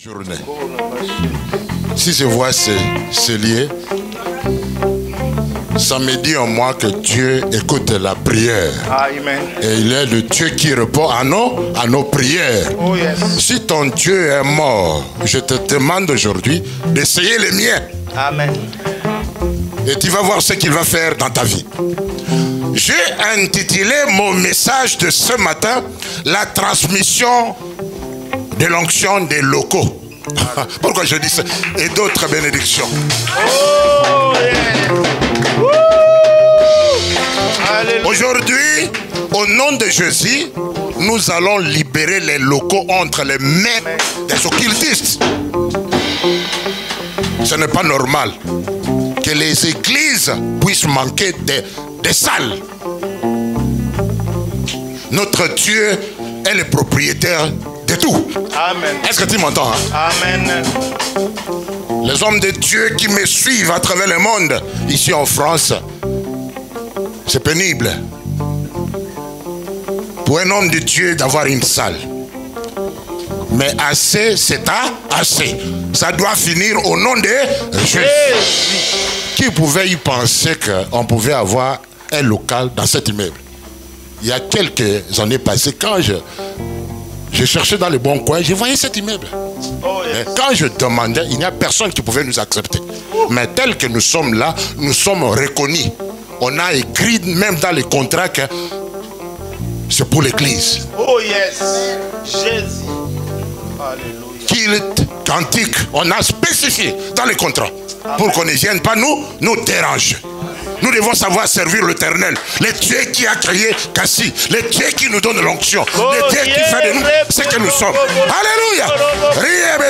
Journée. Si je vois ces liés, ça me dit en moi que Dieu écoute la prière. Amen. Et il est le Dieu qui répond à nos prières. Oh yes. Si ton Dieu est mort, je te demande aujourd'hui d'essayer les miens. Amen. Et tu vas voir ce qu'il va faire dans ta vie. J'ai intitulé mon message de ce matin la transmission de l'onction des locaux. Pourquoi je dis ça? Et d'autres bénédictions. Oh yeah. Aujourd'hui, au nom de Jésus, nous allons libérer les locaux entre les mains des occultistes. Ce n'est pas normal que les églises puissent manquer des salles. Notre Dieu est le propriétaire de tout. Amen. Est-ce que tu m'entends? Amen. Les hommes de Dieu qui me suivent à travers le monde, ici en France, c'est pénible pour un homme de Dieu d'avoir une salle. Mais assez, c'est assez. Ça doit finir au nom de Jésus. Qui pouvait y penser qu'on pouvait avoir un local dans cet immeuble? Il y a quelques années passées, quand je cherchais dans le bon coin, je voyais cet immeuble. Oh yes. Quand je demandais, il n'y a personne qui pouvait nous accepter. Mais tel que nous sommes là, nous sommes reconnus. On a écrit même dans les contrats que c'est pour l'église. Oh yes. Jésus. Alléluia. Culte, cantique, on a spécifié dans les contrats. Pour qu'on ne vienne pas nous déranger. Nous devons savoir servir l'Éternel, le Dieu qui a créé Cassie, le Dieu qui nous donne l'onction, le Dieu qui fait de nous ce que nous sommes. Alléluia. Alléluia.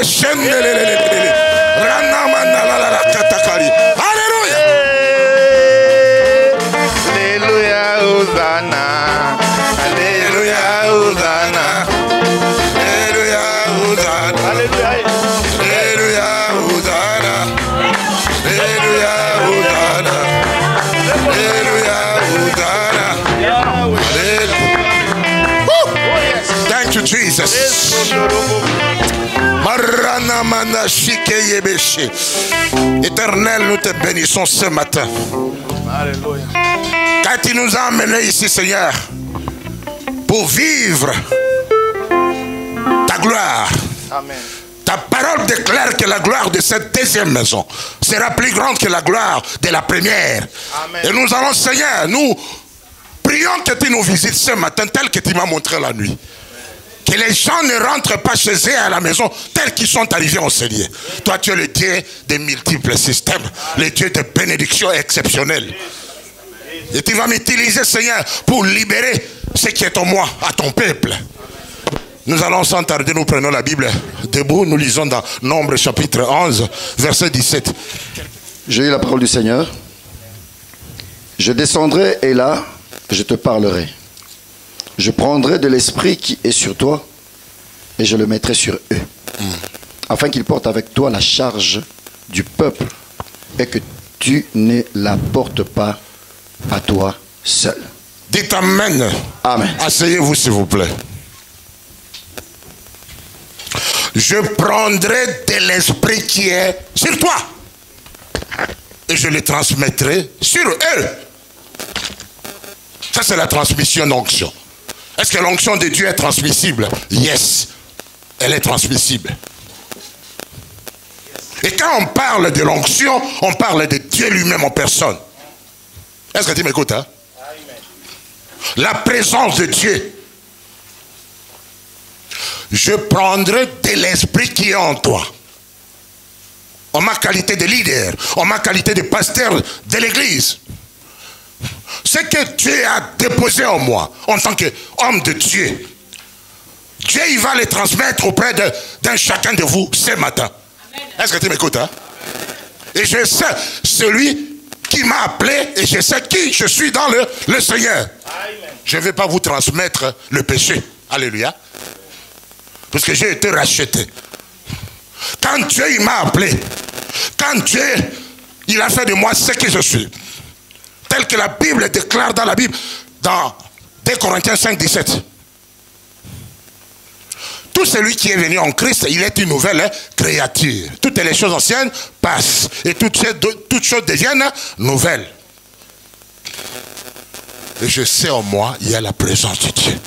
Alléluia. Hosanna. Alléluia. Hosanna. Alléluia. Hosanna. Alléluia. Alléluia. Hosanna. Alléluia. Hosanna. Alléluia. Hosanna. Oh yes. Thank you, Jesus. Éternel, nous te bénissons ce matin. Alléluia. Quand tu nous as amenés ici, Seigneur, pour vivre ta gloire. Amen. Ta parole déclare que la gloire de cette deuxième maison sera plus grande que la gloire de la première. Amen. Et nous allons, Seigneur, nous prions que tu nous visites ce matin tel que tu m'as montré la nuit. Que les gens ne rentrent pas chez eux à la maison tels qu'ils sont arrivés au Seigneur. Toi, tu es le Dieu des multiples systèmes, le Dieu de bénédictions exceptionnelles. Et tu vas m'utiliser, Seigneur, pour libérer ce qui est en moi, à ton peuple. Nous allons sans tarder, nous prenons la Bible debout, nous lisons dans Nombre chapitre 11, verset 17. J'ai eu la parole du Seigneur. Je descendrai et là, je te parlerai. Je prendrai de l'esprit qui est sur toi et je le mettrai sur eux. Afin qu'ils portent avec toi la charge du peuple et que tu ne la portes pas à toi seul. Dites Amen. Amen. Asseyez-vous s'il vous plaît. Je prendrai de l'esprit qui est sur toi et je le transmettrai sur eux. Ça, c'est la transmission d'onction. Est-ce que l'onction de Dieu est transmissible? Yes, elle est transmissible. Et quand on parle de l'onction, on parle de Dieu lui-même en personne. Est-ce que tu m'écoutes, hein? La présence de Dieu. Je prendrai de l'esprit qui est en toi. En ma qualité de leader, en ma qualité de pasteur de l'église. Ce que Dieu a déposé en moi, en tant qu'homme de Dieu, Dieu il va le transmettre auprès d'un chacun de vous ce matin. Est-ce que tu m'écoutes, hein? Et je sais celui qui m'a appelé et je sais qui je suis dans le Seigneur. Je ne vais pas vous transmettre le péché. Alléluia. Parce que j'ai été racheté. Quand Dieu il m'a appelé, quand Dieu il a fait de moi ce que je suis, tel que la Bible déclare dans la Bible, dans 2 Corinthiens 5, 17. Tout celui qui est venu en Christ, il est une nouvelle créature. Toutes les choses anciennes passent et toutes choses deviennent nouvelles. Et je sais en moi, il y a la présence de Dieu.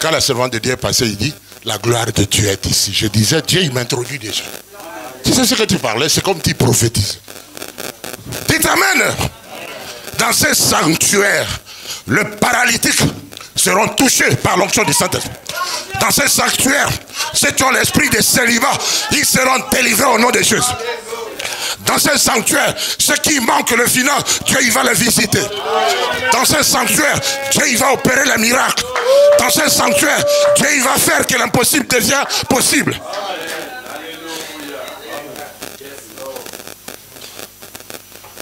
Quand la servante de Dieu est passée, il dit, la gloire de Dieu est ici. Je disais, Dieu, il m'introduit déjà. Tu sais ce que tu parlais, c'est comme tu prophétises. Dites amen. Dans ce sanctuaire, le paralytique seront touchés par l'onction du Saint-Esprit. Dans ce sanctuaire, ceux qui ont l'esprit de célibat, ils seront délivrés au nom de Jésus. Dans ce sanctuaire, ceux qui manquent le final, Dieu il va les visiter. Dans ce sanctuaire, Dieu il va opérer les miracles. Dans ce sanctuaire, Dieu il va faire que l'impossible devienne possible.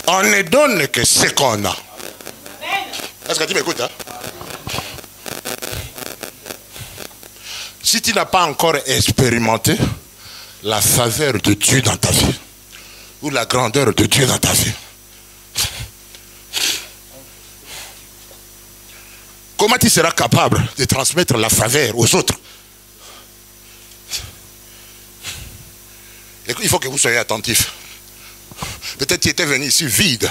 On ne donne que ce qu'on a. Est-ce que tu m'écoutes, hein? Si tu n'as pas encore expérimenté la faveur de Dieu dans ta vie, ou la grandeur de Dieu dans ta vie, comment tu seras capable de transmettre la faveur aux autres? Il faut que vous soyez attentifs. Peut-être que tu étais venu ici vide,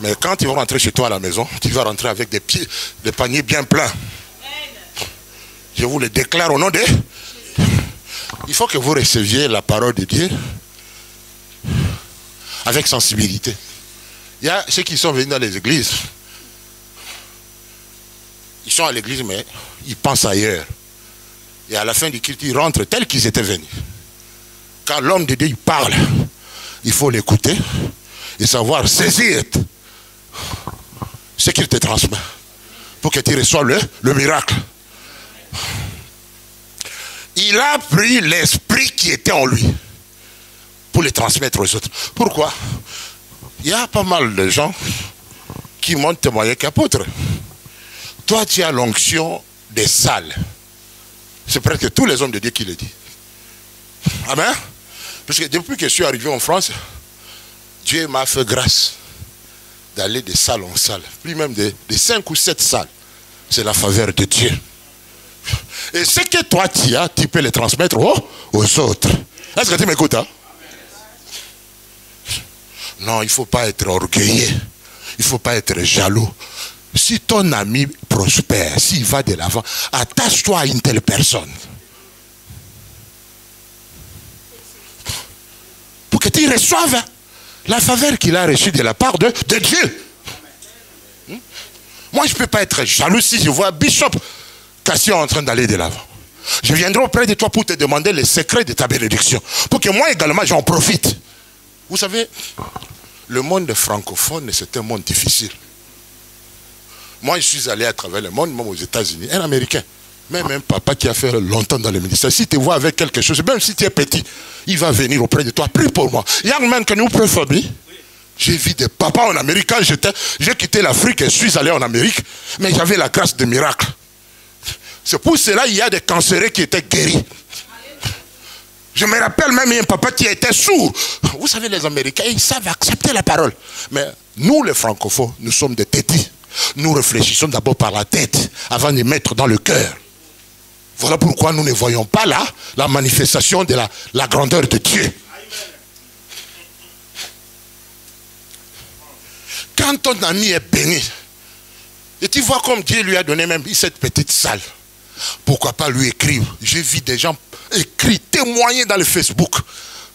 mais quand tu vas rentrer chez toi à la maison, tu vas rentrer avec des paniers bien pleins. Je vous le déclare au nom de... Il faut que vous receviez la parole de Dieu avec sensibilité. Il y a ceux qui sont venus dans les églises. Ils sont à l'église, mais ils pensent ailleurs. Et à la fin du culte, ils rentrent tels qu'ils étaient venus. Quand l'homme de Dieu il parle, il faut l'écouter et savoir saisir ce qu'il te transmet pour que tu reçoives le miracle. Il a pris l'esprit qui était en lui pour le transmettre aux autres. Pourquoi? Il y a pas mal de gens qui m'ont témoigné qu'apôtre, toi tu as l'onction des salles. C'est presque tous les hommes de Dieu qui le disent. Amen. Parce que depuis que je suis arrivé en France, Dieu m'a fait grâce d'aller de salle en salle. Plus même de 5 ou 7 salles. C'est la faveur de Dieu. Et ce que toi tu as, tu peux le transmettre aux autres. Est-ce que tu m'écoutes, hein? Non, il ne faut pas être orgueilleux. Il ne faut pas être jaloux. Si ton ami prospère, s'il va de l'avant, attache-toi à une telle personne. Pour que tu reçoives la faveur qu'il a reçue de la part de Dieu. Moi, je ne peux pas être jaloux si je vois Bishop Cassio en train d'aller de l'avant. Je viendrai auprès de toi pour te demander les secrets de ta bénédiction. Pour que moi également, j'en profite. Vous savez, le monde francophone, c'est un monde difficile. Moi, je suis allé à travers le monde, même aux États-Unis, un Américain. Même un papa qui a fait longtemps dans le ministère. Si tu vois avec quelque chose, même si tu es petit, il va venir auprès de toi. Prie pour moi. Young man, can you pray for me? J'ai vu des papas en Amérique. Quand j'ai quitté l'Afrique et je suis allé en Amérique, mais j'avais la grâce de miracle. C'est pour cela qu'il y a des cancéreux qui étaient guéris. Je me rappelle même un papa qui était sourd. Vous savez, les Américains, ils savent accepter la parole. Mais nous, les francophones, nous sommes des têtis. Nous réfléchissons d'abord par la tête avant de mettre dans le cœur. Voilà pourquoi nous ne voyons pas là la manifestation de la grandeur de Dieu. Quand ton ami est béni, et tu vois comme Dieu lui a donné même cette petite salle, pourquoi pas lui écrire? J'ai vu des gens écrire, témoigner dans le Facebook.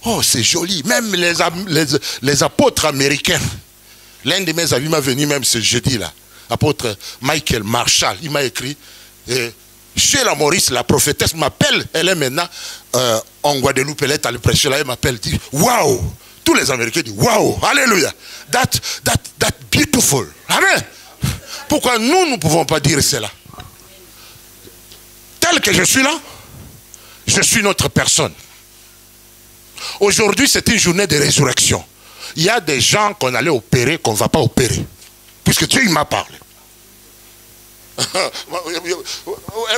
Oh, c'est joli. Même les apôtres américains. L'un de mes amis m'a venu même ce jeudi-là. Apôtre Michael Marshall, il m'a écrit. Sheila Maurice, la prophétesse, m'appelle. Elle est maintenant en Guadeloupe. Elle est allée prêcher là. Elle m'appelle. Dit waouh. Tous les Américains disent waouh. Alléluia. That beautiful. Amen. Pourquoi nous ne pouvons pas dire cela? Tel que je suis là, je suis notre personne. Aujourd'hui, c'est une journée de résurrection. Il y a des gens qu'on allait opérer, qu'on ne va pas opérer. Puisque Dieu, il m'a parlé.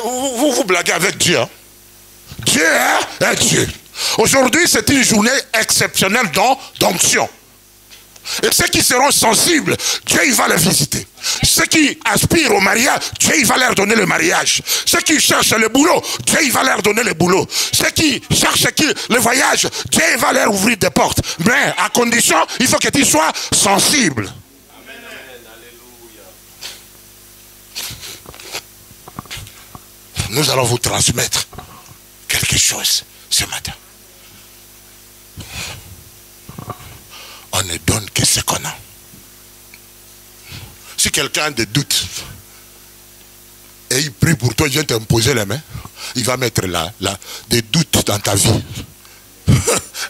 Vous blaguez avec Dieu. Hein? Dieu est Dieu. Aujourd'hui, c'est une journée exceptionnelle d'onction. Et ceux qui seront sensibles, Dieu il va les visiter. Ceux qui aspirent au mariage, Dieu il va leur donner le mariage. Ceux qui cherchent le boulot, Dieu il va leur donner le boulot. Ceux qui cherchent le voyage, Dieu il va leur ouvrir des portes. Mais à condition, il faut que tu sois sensible. Nous allons vous transmettre quelque chose ce matin. On ne donne que ce qu'on a. Si quelqu'un a des doutes et il prie pour toi, il vient t'imposer les mains, il va mettre des doutes dans ta vie.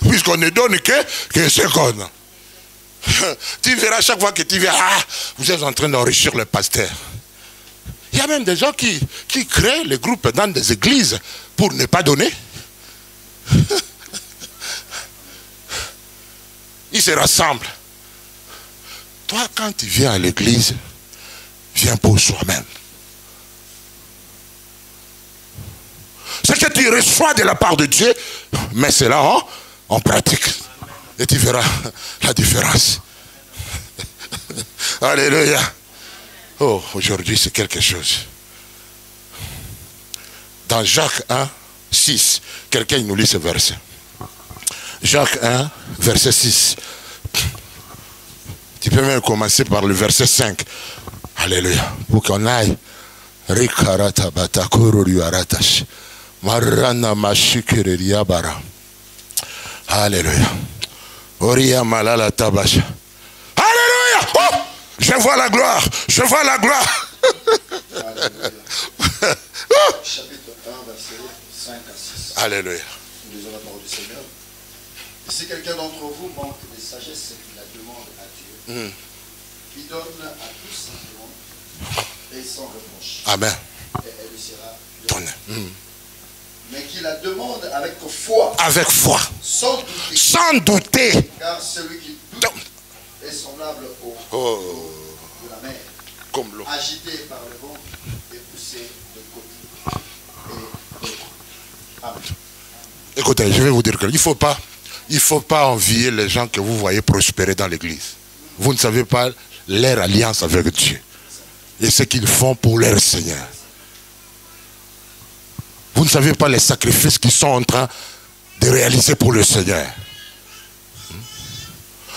Puisqu'on ne donne que ce qu'on a. Tu verras chaque fois que tu viens, vous êtes en train d'enrichir le pasteur. Il y a même des gens qui créent les groupes dans des églises pour ne pas donner. Ils se rassemblent. Toi, quand tu viens à l'église, viens pour soi-même. Ce que tu reçois de la part de Dieu, mais c'est là en pratique. Et tu verras la différence. Alléluia. Oh, aujourd'hui c'est quelque chose. Dans Jacques 1, 6, quelqu'un nous lit ce verset. Jacques 1, verset 6. Tu peux même commencer par le verset 5. Alléluia. Pour qu'on aille. Alléluia. Alléluia. Oh, je vois la gloire. Je vois la gloire. Chapitre 1, verset 5 à 6. Alléluia. Nous lisons la parole du Seigneur. Et si quelqu'un d'entre vous manque de sagesse et qu'il la demande à Dieu, qui donne à tous simplement et sans reproche. Amen. Et elle lui sera donnée. Mais qui la demande avec foi. Avec foi. Sans douter. Sans douter. Car celui qui doute est semblable au de la mer. Comme l'eau. Agité par le vent et poussé de côté. Amen. Écoutez, je vais vous dire qu'il ne faut pas envier les gens que vous voyez prospérer dans l'église. Vous ne savez pas leur alliance avec Dieu et ce qu'ils font pour leur Seigneur. Vous ne savez pas les sacrifices qu'ils sont en train de réaliser pour le Seigneur.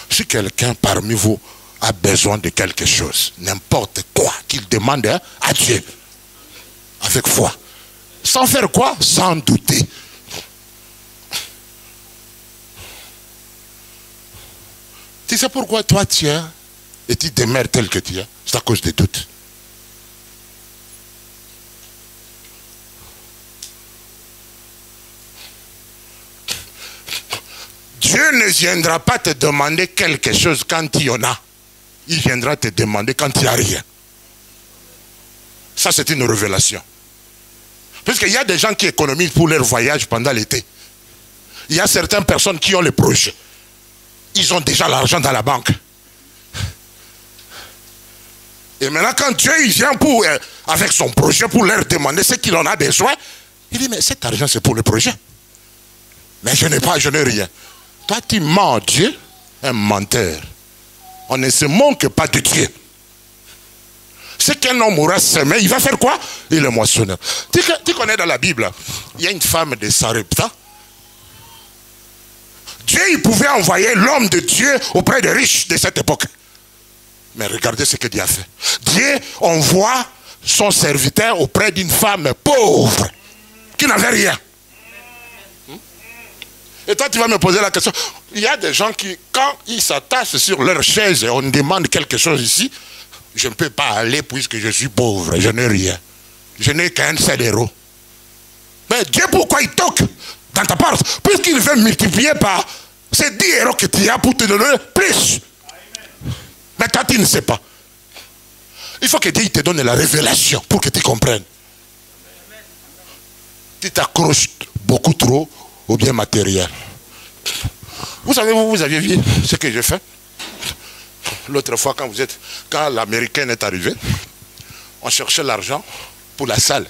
Si quelqu'un parmi vous a besoin de quelque chose, n'importe quoi qu'il demande à Dieu, avec foi, sans faire quoi? Sans douter. Tu sais pourquoi toi tu es et tu demeures tel que tu es? C'est à cause des doutes. Dieu ne viendra pas te demander quelque chose quand il y en a. Il viendra te demander quand il n'y a rien. Ça c'est une révélation. Parce qu'il y a des gens qui économisent pour leur voyage pendant l'été. Il y a certaines personnes qui ont les projets. Ils ont déjà l'argent dans la banque. Et maintenant quand Dieu il vient avec son projet pour leur demander ce qu'il en a besoin, il dit mais cet argent c'est pour le projet. Mais je n'ai rien. Toi tu mens Dieu, un menteur. On ne se moque pas de Dieu. Ce qu'un homme aura semé, il va faire quoi? Il est moissonneur. Tu connais dans la Bible, il y a une femme de Sarepta. Dieu il pouvait envoyer l'homme de Dieu auprès des riches de cette époque. Mais regardez ce que Dieu a fait. Dieu envoie son serviteur auprès d'une femme pauvre qui n'avait rien. Et toi tu vas me poser la question. Il y a des gens qui, quand ils s'attachent sur leur chaise et on demande quelque chose ici, je ne peux pas aller puisque je suis pauvre, je n'ai rien. Je n'ai qu'un seul euro. Mais Dieu pourquoi il toque dans ta porte? Puisqu'il veut multiplier par ces 10 euros que tu as pour te donner plus. Mais toi tu ne sais pas. Il faut que Dieu te donne la révélation pour que tu comprennes. Tu t'accroches beaucoup trop au bien matériel. Vous savez, vous aviez vu ce que j'ai fait l'autre fois quand l'américaine est arrivée, on cherchait l'argent pour la salle.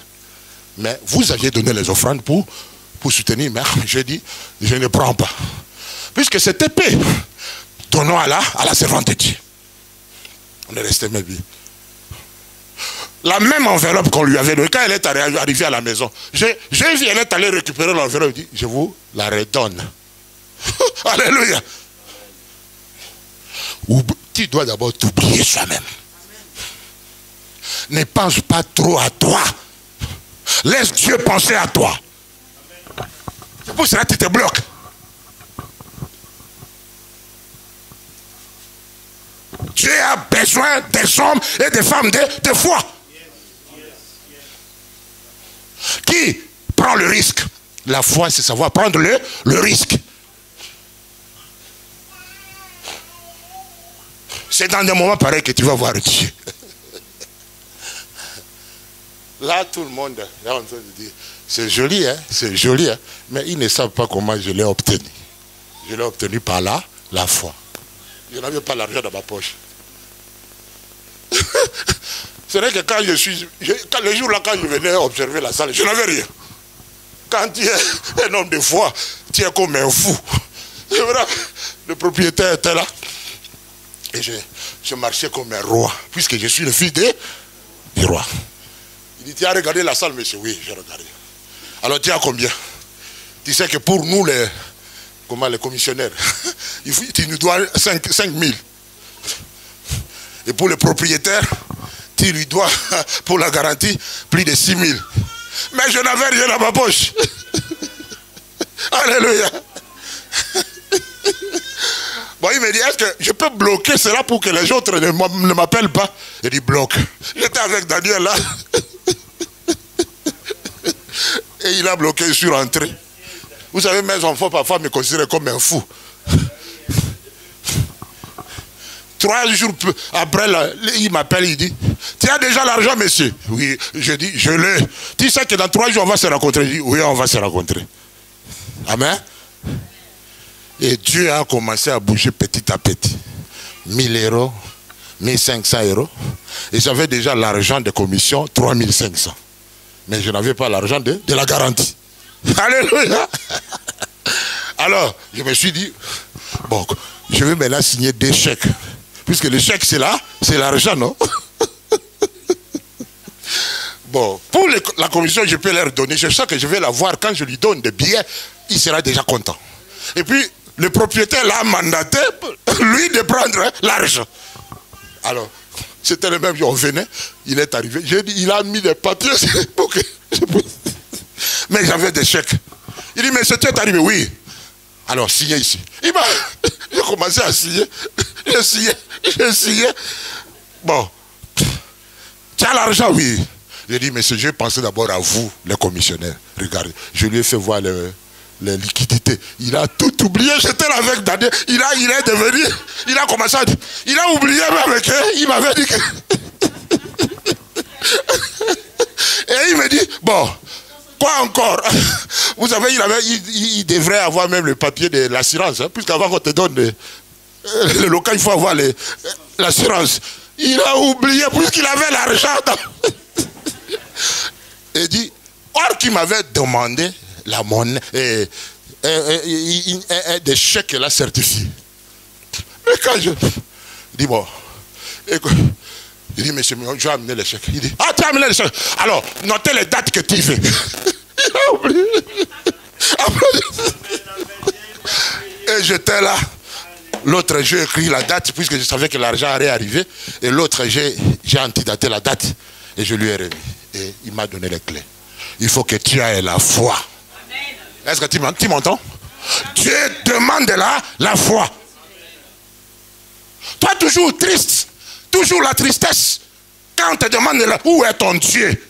Mais vous aviez donné les offrandes pour soutenir. Mais j'ai dit, je ne prends pas. Puisque c'est épais, donnons à la servante de Dieu. On est resté même bien. La même enveloppe qu'on lui avait donnée. Quand elle est arrivée à la maison, j'ai vu, elle est allée récupérer l'enveloppe. Elle dit, je vous la redonne. Alléluia. Tu dois d'abord t'oublier soi-même. Ne pense pas trop à toi. Laisse Dieu penser à toi. C'est pour cela que tu te bloques. Dieu a besoin des hommes et des femmes de foi. Qui prend le risque? La foi, c'est savoir prendre le risque. C'est dans des moments pareils que tu vas voir Dieu. Là, tout le monde est en train de dire, c'est joli, hein, c'est joli, hein, mais ils ne savent pas comment je l'ai obtenu. Je l'ai obtenu par la foi. Je n'avais pas l'argent dans ma poche. C'est vrai que quand le jour là, quand je venais observer la salle, je n'avais rien. Quand tu es un homme de foi, tu es comme un fou. C'est vrai, le propriétaire était là. Et je marchais comme un roi, puisque je suis le fils du roi. Il dit, tu as regardé la salle, monsieur? Oui, j'ai regardé. Alors tu as combien? Tu sais que pour nous, les commissionnaires, tu nous dois 5 000. Et pour le propriétaire, tu lui dois, pour la garantie, plus de 6 000. Mais je n'avais rien dans ma poche. Alléluia. Bon, il me dit, est-ce que je peux bloquer cela pour que les autres ne m'appellent pas? Il dit, bloque. J'étais avec Daniel là. Et il a bloqué, je suis rentré. Vous savez, mes enfants parfois me considèrent comme un fou. 3 jours après, il m'appelle, il dit, tu as déjà l'argent, monsieur? Oui, je dis, je l'ai. Tu sais que dans 3 jours, on va se rencontrer? Il dit, oui, on va se rencontrer. Amen. Et Dieu a commencé à bouger petit à petit. 1 000 euros, 1 500 euros. Et j'avais déjà l'argent de commission, 3 500. Mais je n'avais pas l'argent de la garantie. Alléluia. Alors, je me suis dit, bon, je vais maintenant signer 2 chèques. Puisque le chèque, c'est là, c'est l'argent, non? Bon, pour la commission, je peux leur donner. Je sais que je vais la voir. Quand je lui donne des billets, il sera déjà content. Et puis, le propriétaire l'a mandaté, lui, de prendre l'argent. Alors, c'était le même jour, on venait, il est arrivé. J'ai dit, il a mis des papiers pour que mais j'avais des chèques. Il dit, mais c'était arrivé, oui. Alors, signez ici. J'ai commencé à signer. J'ai signé. Bon. Tu as l'argent, oui. J'ai dit, monsieur, j'ai pensé d'abord à vous, les commissionnaires. Regardez, je lui ai fait voir les liquidités. Il a tout oublié. J'étais là avec Daniel. Il est devenu. Il a commencé à dire. Il a oublié même que. Il m'avait dit que. Et il me dit, bon, quoi encore? Vous savez, il devrait avoir même le papier de l'assurance. Hein, puisqu'avant qu'on te donne le local, il faut avoir l'assurance. Il a oublié puisqu'il avait l'argent. Et dit, or qu'il m'avait demandé la monnaie, des chèques qu'il a certifiés. Mais quand je dis, bon, écoute, il dit, monsieur, je vais amener les chèques. Il dit, ah, tu as amené les chèques. Alors, notez les dates que tu fais. Il a oublié. Et j'étais là. L'autre, j'ai écrit la date, puisque je savais que l'argent allait arriver. Et l'autre, j'ai antidaté la date. Et je lui ai remis. Et il m'a donné les clés. Il faut que tu aies la foi. Est-ce que tu m'entends? Dieu demande la foi. Toi, toujours triste. Toujours la tristesse. Quand on te demande où est ton Dieu,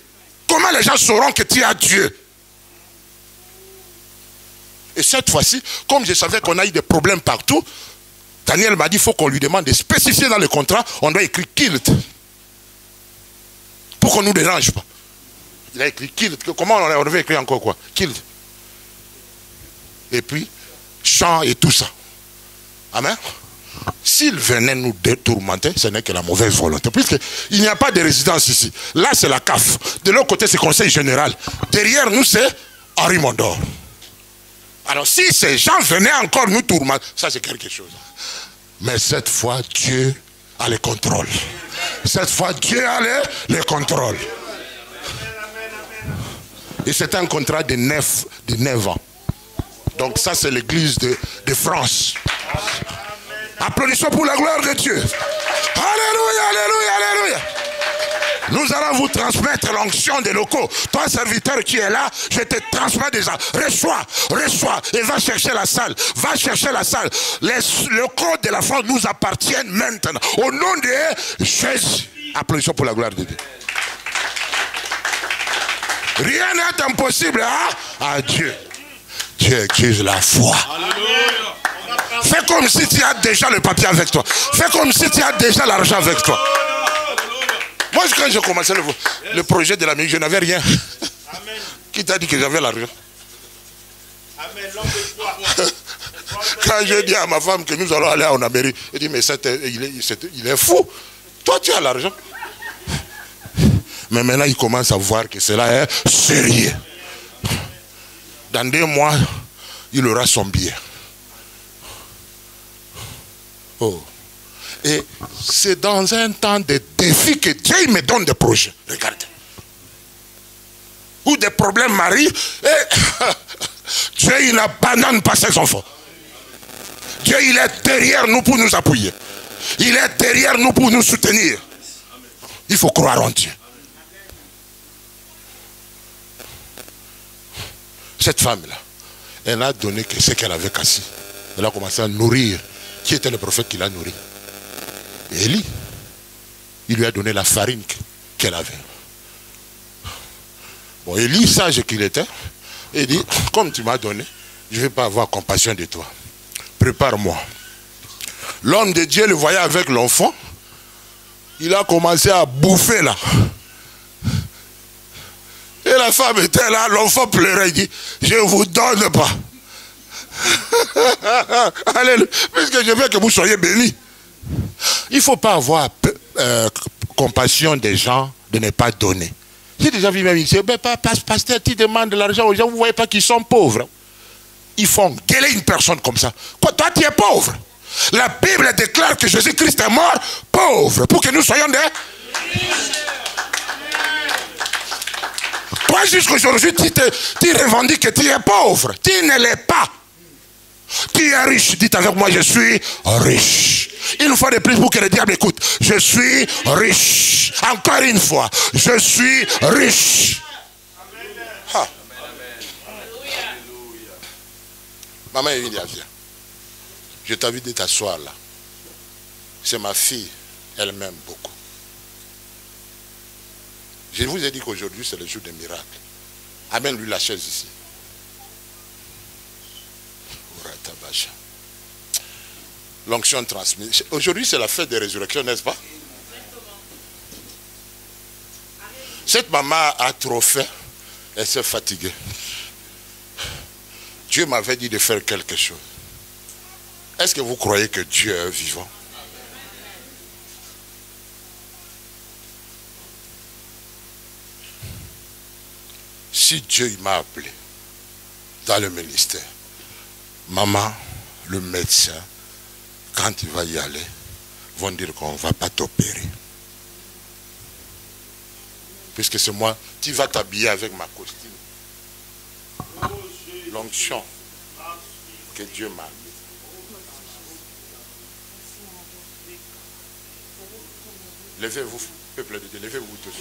comment les gens sauront que tu as Dieu? Et cette fois-ci, comme je savais qu'on a eu des problèmes partout, Daniel m'a dit, il faut qu'on lui demande de spécifier dans le contrat, on doit écrire kilt. Pour qu'on ne nous dérange pas. Il a écrit kilt. Comment on devait écrire encore quoi? Kilt. Et puis, chant et tout ça. Amen. S'il venait nous détourmenter, ce n'est que la mauvaise volonté. Puisqu'il n'y a pas de résidence ici. Là, c'est la CAF. De l'autre côté, c'est le conseil général. Derrière nous, c'est Henri Mondor. Alors, si ces gens venaient encore nous tourmenter, ça c'est quelque chose. Mais cette fois, Dieu a le contrôle. Cette fois, Dieu a le contrôle. Et c'est un contrat de 9 ans. Donc ça, c'est l'église de France. Applaudissons pour la gloire de Dieu. Alléluia, alléluia, alléluia. Nous allons vous transmettre l'onction des locaux. Toi, serviteur qui est là, je te transmets déjà. Reçois, reçois et va chercher la salle. Va chercher la salle. Les locaux de la France nous appartiennent maintenant. Au nom de Jésus. Applaudissons pour la gloire de Dieu. Rien n'est impossible à Dieu. Dieu exige la foi. Fais comme si tu as déjà le papier avec toi. Fais comme si tu as déjà l'argent avec toi. Moi, quand j'ai commencé le projet de la musique, je n'avais rien. Amen. Qui t'a dit que j'avais l'argent? Quand j'ai dit à ma femme que nous allons aller en Amérique, elle dit, mais il est fou. Toi, tu as l'argent. Mais maintenant, il commence à voir que cela est sérieux. Dans 2 mois, il aura son billet. Oh. Et c'est dans un temps de défi que Dieu me donne des projets. Regardez. Où des problèmes m'arrivent, et Dieu, il n'abandonne pas ses enfants. Dieu, il est derrière nous pour nous appuyer. Il est derrière nous pour nous soutenir. Il faut croire en Dieu. Cette femme-là, elle a donné ce qu'elle avait cassé. Elle a commencé à nourrir. Qui était le prophète qui l'a nourri? Élie. Il lui a donné la farine qu'elle avait. Bon, Élie, sage qu'il était, il dit, comme tu m'as donné, je ne vais pas avoir compassion de toi. Prépare-moi. L'homme de Dieu le voyait avec l'enfant. Il a commencé à bouffer là. Et la femme était là, l'enfant pleurait, il dit, je ne vous donne pas. Alléluia. Puisque je veux que vous soyez bénis. Il ne faut pas avoir compassion des gens de ne pas donner. J'ai déjà vu même ici, pasteur, tu demandes de l'argent aux gens, vous ne voyez pas qu'ils sont pauvres. Il faut engueuler une personne comme ça. Quoi, toi tu es pauvre. La Bible déclare que Jésus-Christ est mort pauvre pour que nous soyons des... Toi jusqu'aujourd'hui tu revendiques que tu es pauvre. Tu ne l'es pas. Tu es riche. Dites avec moi, je suis riche. Une fois de plus pour que le diable écoute. Je suis riche. Encore une fois. Je suis riche. Ah. Maman Emilia, viens. Je t'invite de t'asseoir là. C'est ma fille. Elle m'aime beaucoup. Je vous ai dit qu'aujourd'hui c'est le jour des miracles. Amène-lui la chaise ici. L'onction transmise. Aujourd'hui c'est la fête de résurrection, n'est-ce pas? Cette maman a trop fait. Elle s'est fatiguée. Dieu m'avait dit de faire quelque chose. Est-ce que vous croyez que Dieu est vivant? Si Dieu m'a appelé dans le ministère, maman, le médecin, quand il va y aller, vont dire qu'on ne va pas t'opérer. Puisque c'est moi, tu vas t'habiller avec ma costume. L'onction que Dieu m'a mis. Levez-vous, peuple de Dieu, levez-vous tous.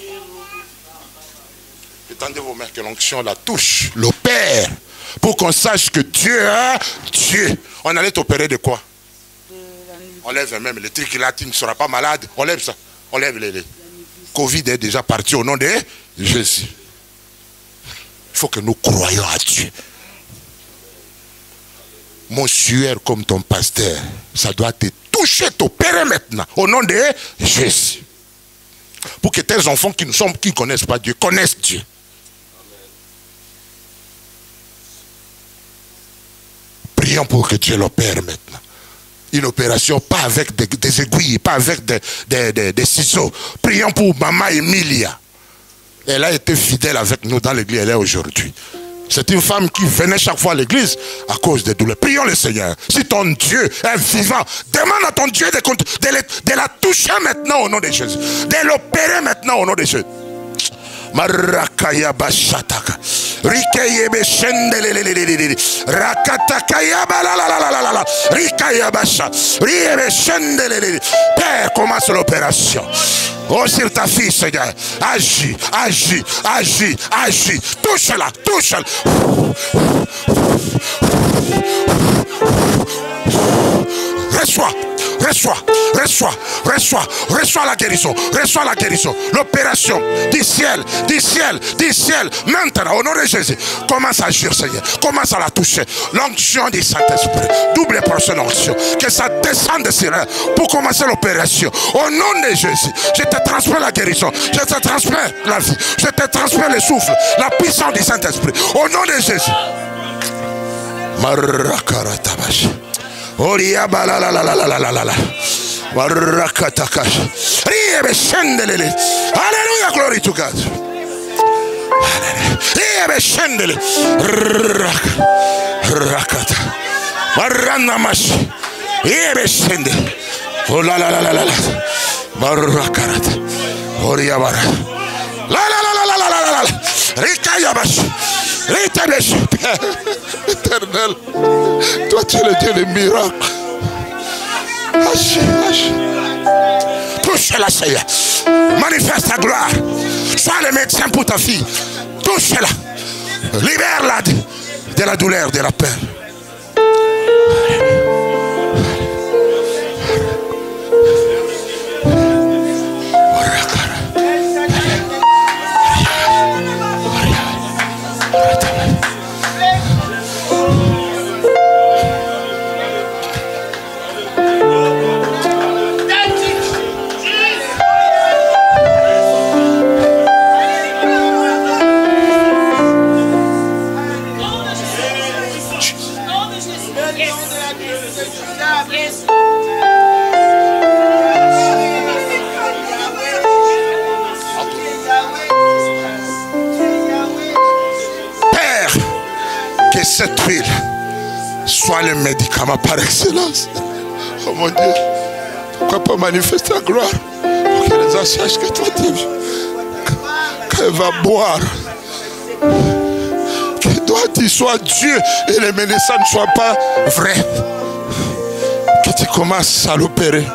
Étendez vos mains, que l'onction la touche, l'opère, pour qu'on sache que Dieu est Dieu. On allait t'opérer de quoi? On lève même les trucs là, tu ne seras pas malade. On lève ça. On lève les. Covid est déjà parti au nom de Jésus. Il faut que nous croyions à Dieu. Mon sueur comme ton pasteur, ça doit te toucher, t'opérer maintenant, au nom de Jésus. Pour que tes enfants qui ne connaissent pas Dieu, connaissent Dieu. Prions pour que Dieu l'opère maintenant. Une opération, pas avec des aiguilles, pas avec des ciseaux. Prions pour maman Emilia. Elle a été fidèle avec nous dans l'église, elle est aujourd'hui. C'est une femme qui venait chaque fois à l'église à cause des douleurs. Prions le Seigneur. Si ton Dieu est vivant, demande à ton Dieu de la toucher maintenant au nom de Jésus. De l'opérer maintenant au nom de Jésus. Marakaya bashataka. Rikeye beshendelelelelele. Rakatakaya balalalala. Rikaya basha. Riye beshendelelele. Père, commence l'opération. Oh, sur ta fille, Seigneur. Agis, agis, agis, agis. Touche-la, touche-la. Reçois, reçois, reçois, reçois, reçois la guérison, reçois la guérison, l'opération du ciel, du ciel, du ciel. Maintenant, au nom de Jésus, commence à agir, Seigneur, commence à la toucher. L'onction du Saint-Esprit, double portion d'onction, que ça descende sur elle pour commencer l'opération. Au nom de Jésus, je te transmets la guérison, je te transmets la vie, je te transmets le souffle, la puissance du Saint-Esprit. Au nom de Jésus. Marakaratabash. Oria balalalalalalalala. Marakatakash. Riebeshendele. Hallelujah, glory to God. Riebeshendele. Rakata. Maranamash. Riebeshende. Oh la la la la la. Marakarata. Oria bara. La la la la la la la la. Rikayabash. Ritabesh. Éternel, toi tu es le Dieu des miracles. Agis, agis. Touche-la, Seigneur. Manifeste ta gloire. Sois le médecin pour ta fille. Touche-la. Libère-la de la douleur, de la peur. Cette huile soit le médicament par excellence. Oh mon Dieu, pourquoi pas manifester la gloire pour que les gens sachent que toi tu es Dieu, qu'elle va boire, que toi tu sois Dieu et les médecins ne soient pas vrais, que tu commences à l'opérer.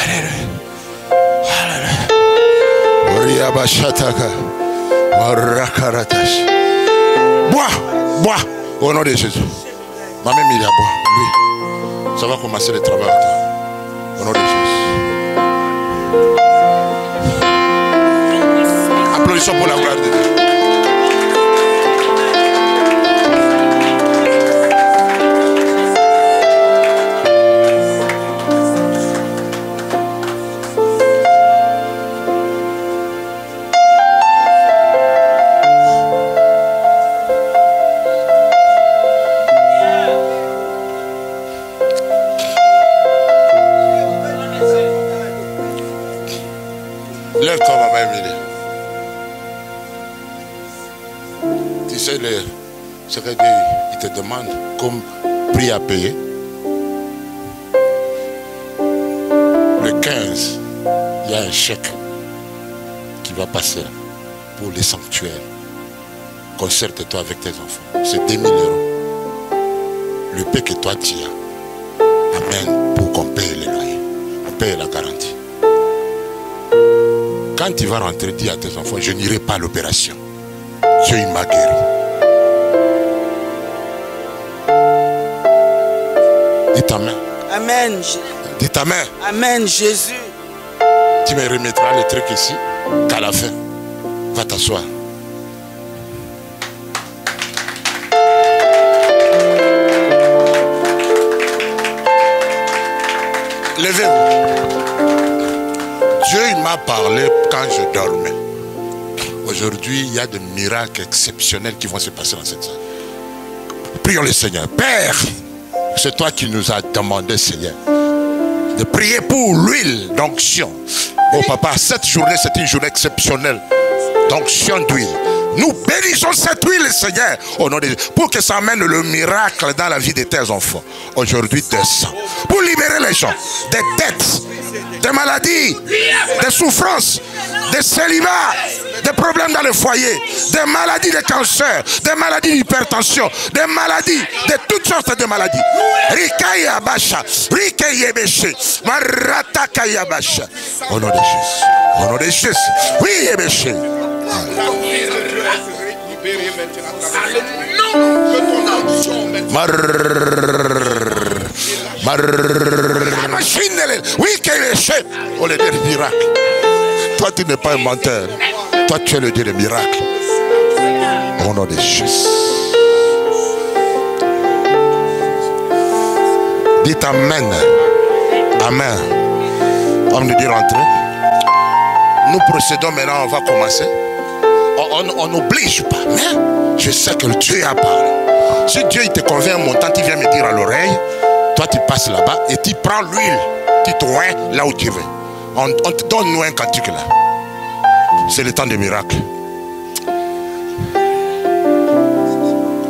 Alléluia. Bois, bois, au nom de Jésus. Ma mère Myria, bois, lui. Ça va commencer le travail. Au nom de Jésus. Applaudissons pour la gloire de Dieu. Lève-toi, maman Emilie. Tu sais, ce que Dieu il te demande comme prix à payer. Le 15, il y a un chèque qui va passer pour les sanctuaires. Concerte-toi avec tes enfants. C'est 2000 €. Le paix que toi tu as, amène pour qu'on paye les loyers. On paye la garantie. Quand tu vas rentrer, dis à tes enfants, je n'irai pas à l'opération. Dieu il m'a guéri. Dis ta main. Amen. Dis ta main. Amen, Jésus. Tu me remettras le truc ici. Qu'à la fin, va t'asseoir. Levez-vous. Dieu il m'a parlé quand je dormais. Aujourd'hui, il y a des miracles exceptionnels qui vont se passer dans cette salle. Prions le Seigneur. Père, c'est toi qui nous as demandé, Seigneur, de prier pour l'huile d'onction. Oh papa, cette journée, c'est une journée exceptionnelle d'onction d'huile. Nous bénissons cette huile, Seigneur, au nom de Jésus, pour que ça amène le miracle dans la vie de tes enfants. Aujourd'hui, descends. Pour libérer les gens des dettes, des maladies, des souffrances, des célibats, des problèmes dans le foyer, des maladies de cancer, des maladies d'hypertension, des maladies, de toutes sortes de maladies. Rikaya Basha, Rikaya Beshe, Maratakaya Basha. Au nom de Jésus. Au nom de Jésus. Oui, Ebeshe. Oui, on le dit le miracle. Toi, tu n'es pas un menteur. Toi, tu es le Dieu des miracles. Au nom de Jésus. Dites Amen. Amen. Homme de Dieu rentré. Nous procédons maintenant, on va commencer. On n'oblige pas, mais je sais que Dieu a parlé. Si Dieu il te convient un montant, tu viens me dire à l'oreille, toi tu passes là-bas et tu prends l'huile, tu te vois là où tu veux. On te donne nous un cantique là. C'est le temps des miracles.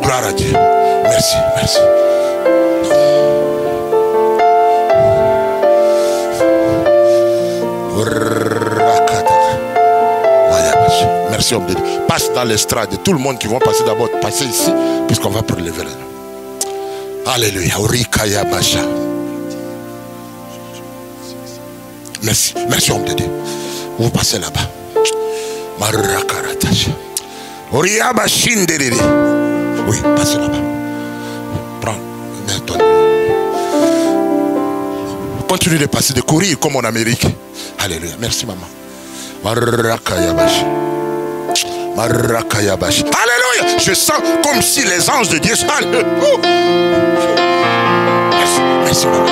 Gloire à Dieu. Merci, merci. Merci, homme de Dieu. Passe dans l'estrade. Tout le monde qui va passer d'abord, passer ici, puisqu'on va prélever là. Alléluia. Merci, merci, homme de Dieu. Vous passez là-bas. Oui, passez là-bas. Prends. Continue de passer, de courir comme en Amérique. Alléluia. Merci, maman. Alléluia. Je sens comme si les anges de Dieu sont. Merci, merci, maman.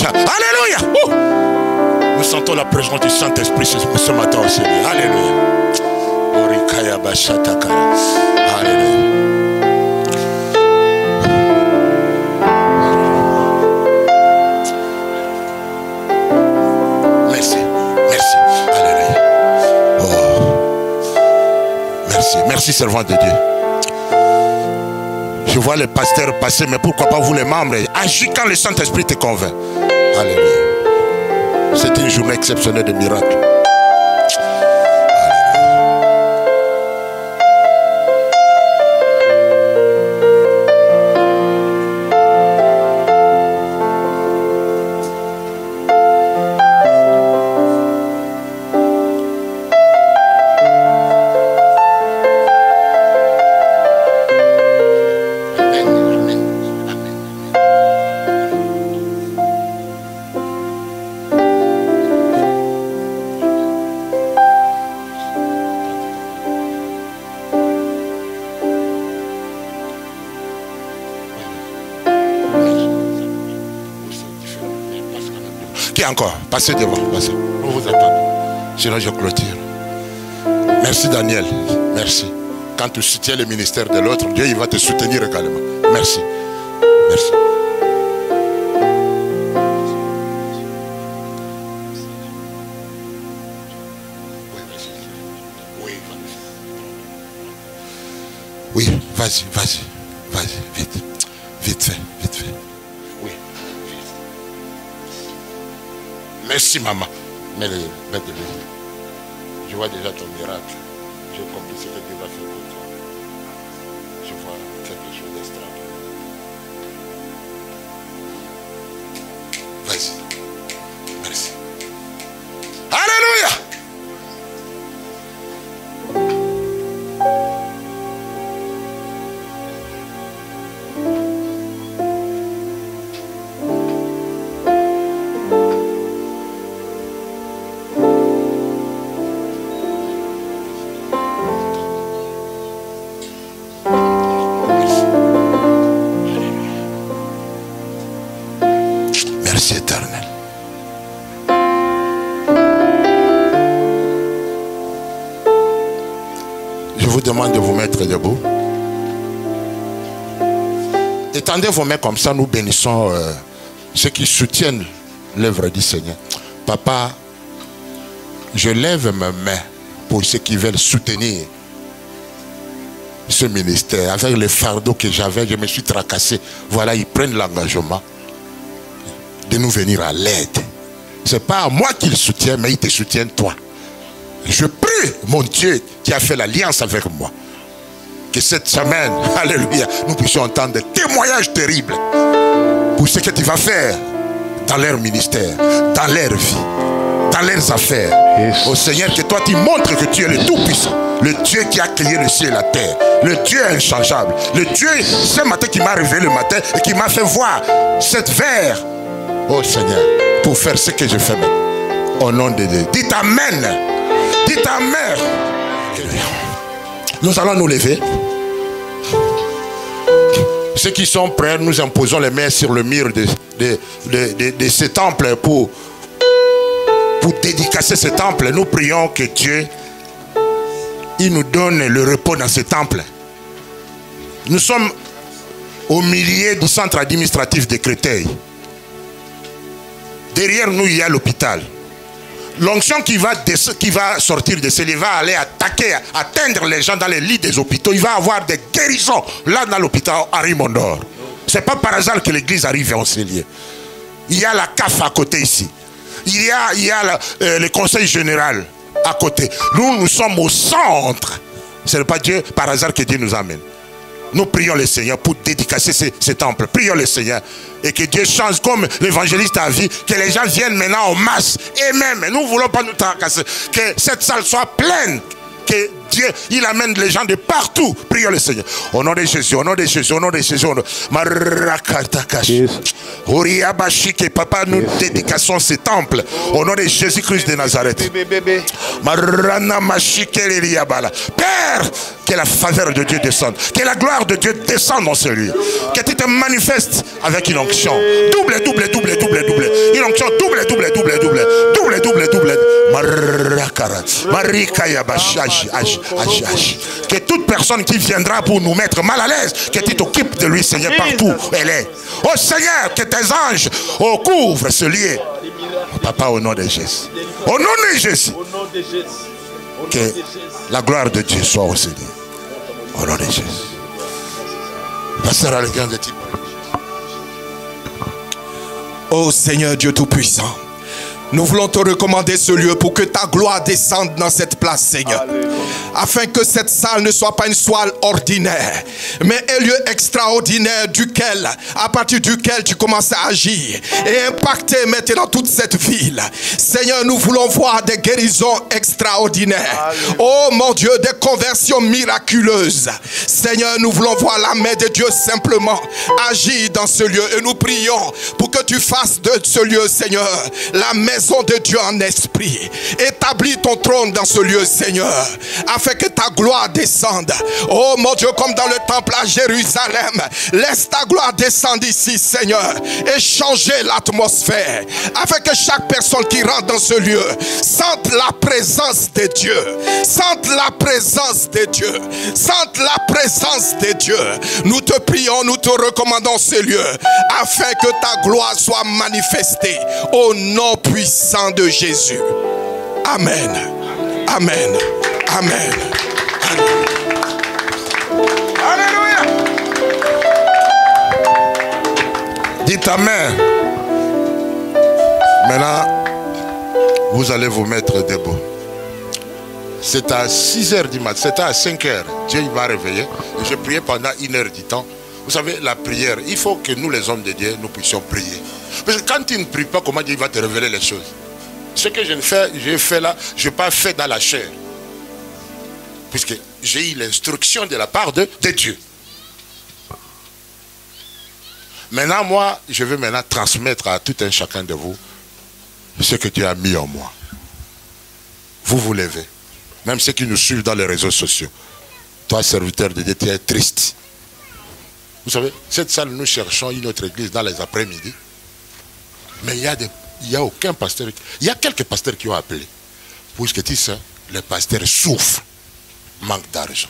Alléluia. Nous sentons la présence du Saint-Esprit ce matin aussi. Alléluia. Alléluia. Merci. Merci. Alléluia. Oh. Merci. Merci, servant de Dieu. Je vois les pasteurs passer, mais pourquoi pas vous les membres? Agis quand le Saint-Esprit te convainc. Alléluia. C'est une journée exceptionnelle de miracles. Qui encore? Passez devant, passez. On vous attend. Sinon je clôture. Merci Daniel. Merci. Quand tu soutiens le ministère de l'autre, Dieu il va te soutenir également. Merci. Merci. Oui, vas-y, vas-y. Vas-y, vite. Vite fait, vite fait. Oui. Merci maman. Mets de l'eau. Je vois déjà ton miracle. J'ai compris ce que Dieu va faire pour toi. Je vois quelque chose d'extraordinaire. Vas-y. Merci. Alléluia. vous demande de vous mettre debout. Étendez vos mains comme ça, nous bénissons ceux qui soutiennent l'œuvre du Seigneur. Papa, je lève mes mains pour ceux qui veulent soutenir ce ministère. Avec le fardeau que j'avais, je me suis tracassé. Voilà, ils prennent l'engagement de nous venir à l'aide. Ce n'est pas à moi qu'ils soutiennent, mais ils te soutiennent toi. Je prie, mon Dieu, qui a fait l'alliance avec moi, que cette semaine, alléluia, nous puissions entendre des témoignages terribles pour ce que tu vas faire dans leur ministère, dans leur vie, dans leurs affaires. Yes. Au Seigneur, que toi tu montres que tu es le Tout-Puissant, le Dieu qui a créé le ciel et la terre, le Dieu inchangeable, le Dieu ce matin qui m'a réveillé le matin et qui m'a fait voir cette verre, oh Seigneur, pour faire ce que je fais maintenant. Au nom de Dieu. Dites Amen. Dites Amen. Nous allons nous lever. Ceux qui sont prêts, nous imposons les mains sur le mur de ce temple pour dédicacer ce temple. Nous prions que Dieu il nous donne le repos dans ce temple. Nous sommes au milieu du centre administratif de Créteil. Derrière nous, il y a l'hôpital. L'onction qui va sortir de ce lieu va aller attaquer, atteindre les gens dans les lits des hôpitaux. Il va y avoir des guérisons là dans l'hôpital à Rimondor. Ce n'est pas par hasard que l'église arrive en ces lieux. Il y a la CAF à côté ici. Il y a le conseil général à côté. Nous sommes au centre. Ce n'est pas Dieu par hasard que Dieu nous amène. Nous prions le Seigneur pour dédicacer ce temple. Prions le Seigneur. Et que Dieu change comme l'évangéliste a vu. Que les gens viennent maintenant en masse. Et même, nous ne voulons pas nous tracasser. Que cette salle soit pleine. Que Dieu, il amène les gens de partout. Prions le Seigneur. Au nom de Jésus, au nom de Jésus, au nom de Jésus. Que papa, nous dédicassons ce temple. Au nom de Jésus-Christ de Nazareth. Père, que la faveur de Dieu descende. Que la gloire de Dieu descende dans ce lieu. Que tu te manifestes avec une onction. Double. Une onction double. Que toute personne qui viendra pour nous mettre mal à l'aise, que tu t'occupes de lui, Seigneur, partout où elle est. Oh Seigneur, que tes anges couvrent ce lieu. Papa, au nom de Jésus. Au nom de Jésus. Que la gloire de Dieu soit au Seigneur. Au nom de Jésus. Pasteur Alexandre de Type. Oh Seigneur Dieu Tout-Puissant, nous voulons te recommander ce lieu pour que ta gloire descende dans cette place, Seigneur. Alléluia. Afin que cette salle ne soit pas une salle ordinaire, mais un lieu extraordinaire à partir duquel tu commences à agir et impacter maintenant toute cette ville. Seigneur, nous voulons voir des guérisons extraordinaires. Alléluia. Oh mon Dieu, des conversions miraculeuses. Seigneur, nous voulons voir la main de Dieu simplement agir dans ce lieu. Et nous prions pour que tu fasses de ce lieu, Seigneur, la maison de Dieu en esprit. Établis ton trône dans ce lieu, Seigneur, afin que ta gloire descende. Oh mon Dieu, comme dans le temple à Jérusalem, laisse ta gloire descendre ici, Seigneur, et changer l'atmosphère, afin que chaque personne qui rentre dans ce lieu sente la présence de Dieu, sente la présence de Dieu, sente la présence de Dieu. Nous te prions, nous te recommandons ce lieu, afin que ta gloire soit manifestée au nom puissant de Jésus. Amen. Amen. Amen. Alléluia. Dites Amen. Maintenant, vous allez vous mettre debout. C'est à 6h du matin, c'était à 5h. Dieu m'a réveillé. Et j'ai prié pendant 1 heure du temps. Vous savez, la prière, il faut que nous, les hommes de Dieu, nous puissions prier. Parce que quand tu ne pries pas, comment Dieu va te révéler les choses? Ce que j'ai fait là, je n'ai pas fait dans la chair. Puisque j'ai eu l'instruction de la part de Dieu. Maintenant, moi, je vais maintenant transmettre à tout un chacun de vous ce que Dieu a mis en moi. Vous vous levez. Même ceux qui nous suivent dans les réseaux sociaux. Toi, serviteur de Dieu, tu es triste. Vous savez, cette salle, nous cherchons une autre église dans les après-midi. Mais il n'y a aucun pasteur. Il y a quelques pasteurs qui ont appelé. Puisque tu sais, les pasteurs souffrent. manque d'argent.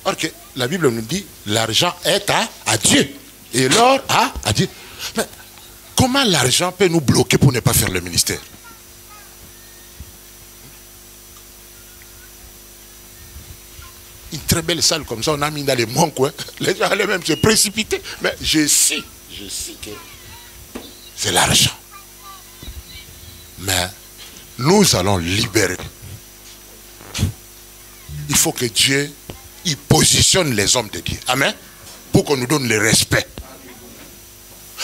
Or que la Bible nous dit, l'argent est à Dieu. Et l'or à Dieu. Mais comment l'argent peut nous bloquer pour ne pas faire le ministère? Une très belle salle comme ça, on a mis dans les manques, hein. Les gens allaient même se précipiter. Mais je sais que c'est l'argent. Mais nous allons libérer. Il faut que Dieu il positionne les hommes de Dieu. Amen. Pour qu'on nous donne le respect.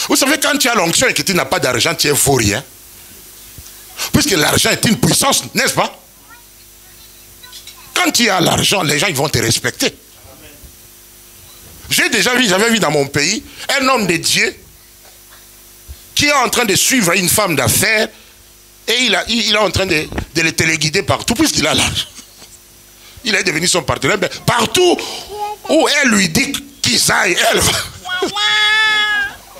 Vous savez, quand tu as l'onction et que tu n'as pas d'argent, tu es vaurien. Puisque l'argent est une puissance, n'est-ce pas? Quand tu as l'argent, les gens ils vont te respecter. J'ai déjà vu, j'avais vu dans mon pays, un homme de Dieu qui est en train de suivre une femme d'affaires et il est en train de les téléguider partout puisqu'il a l'argent. Il est devenu son partenaire. Mais partout où elle lui dit qu'ils aillent, elle va.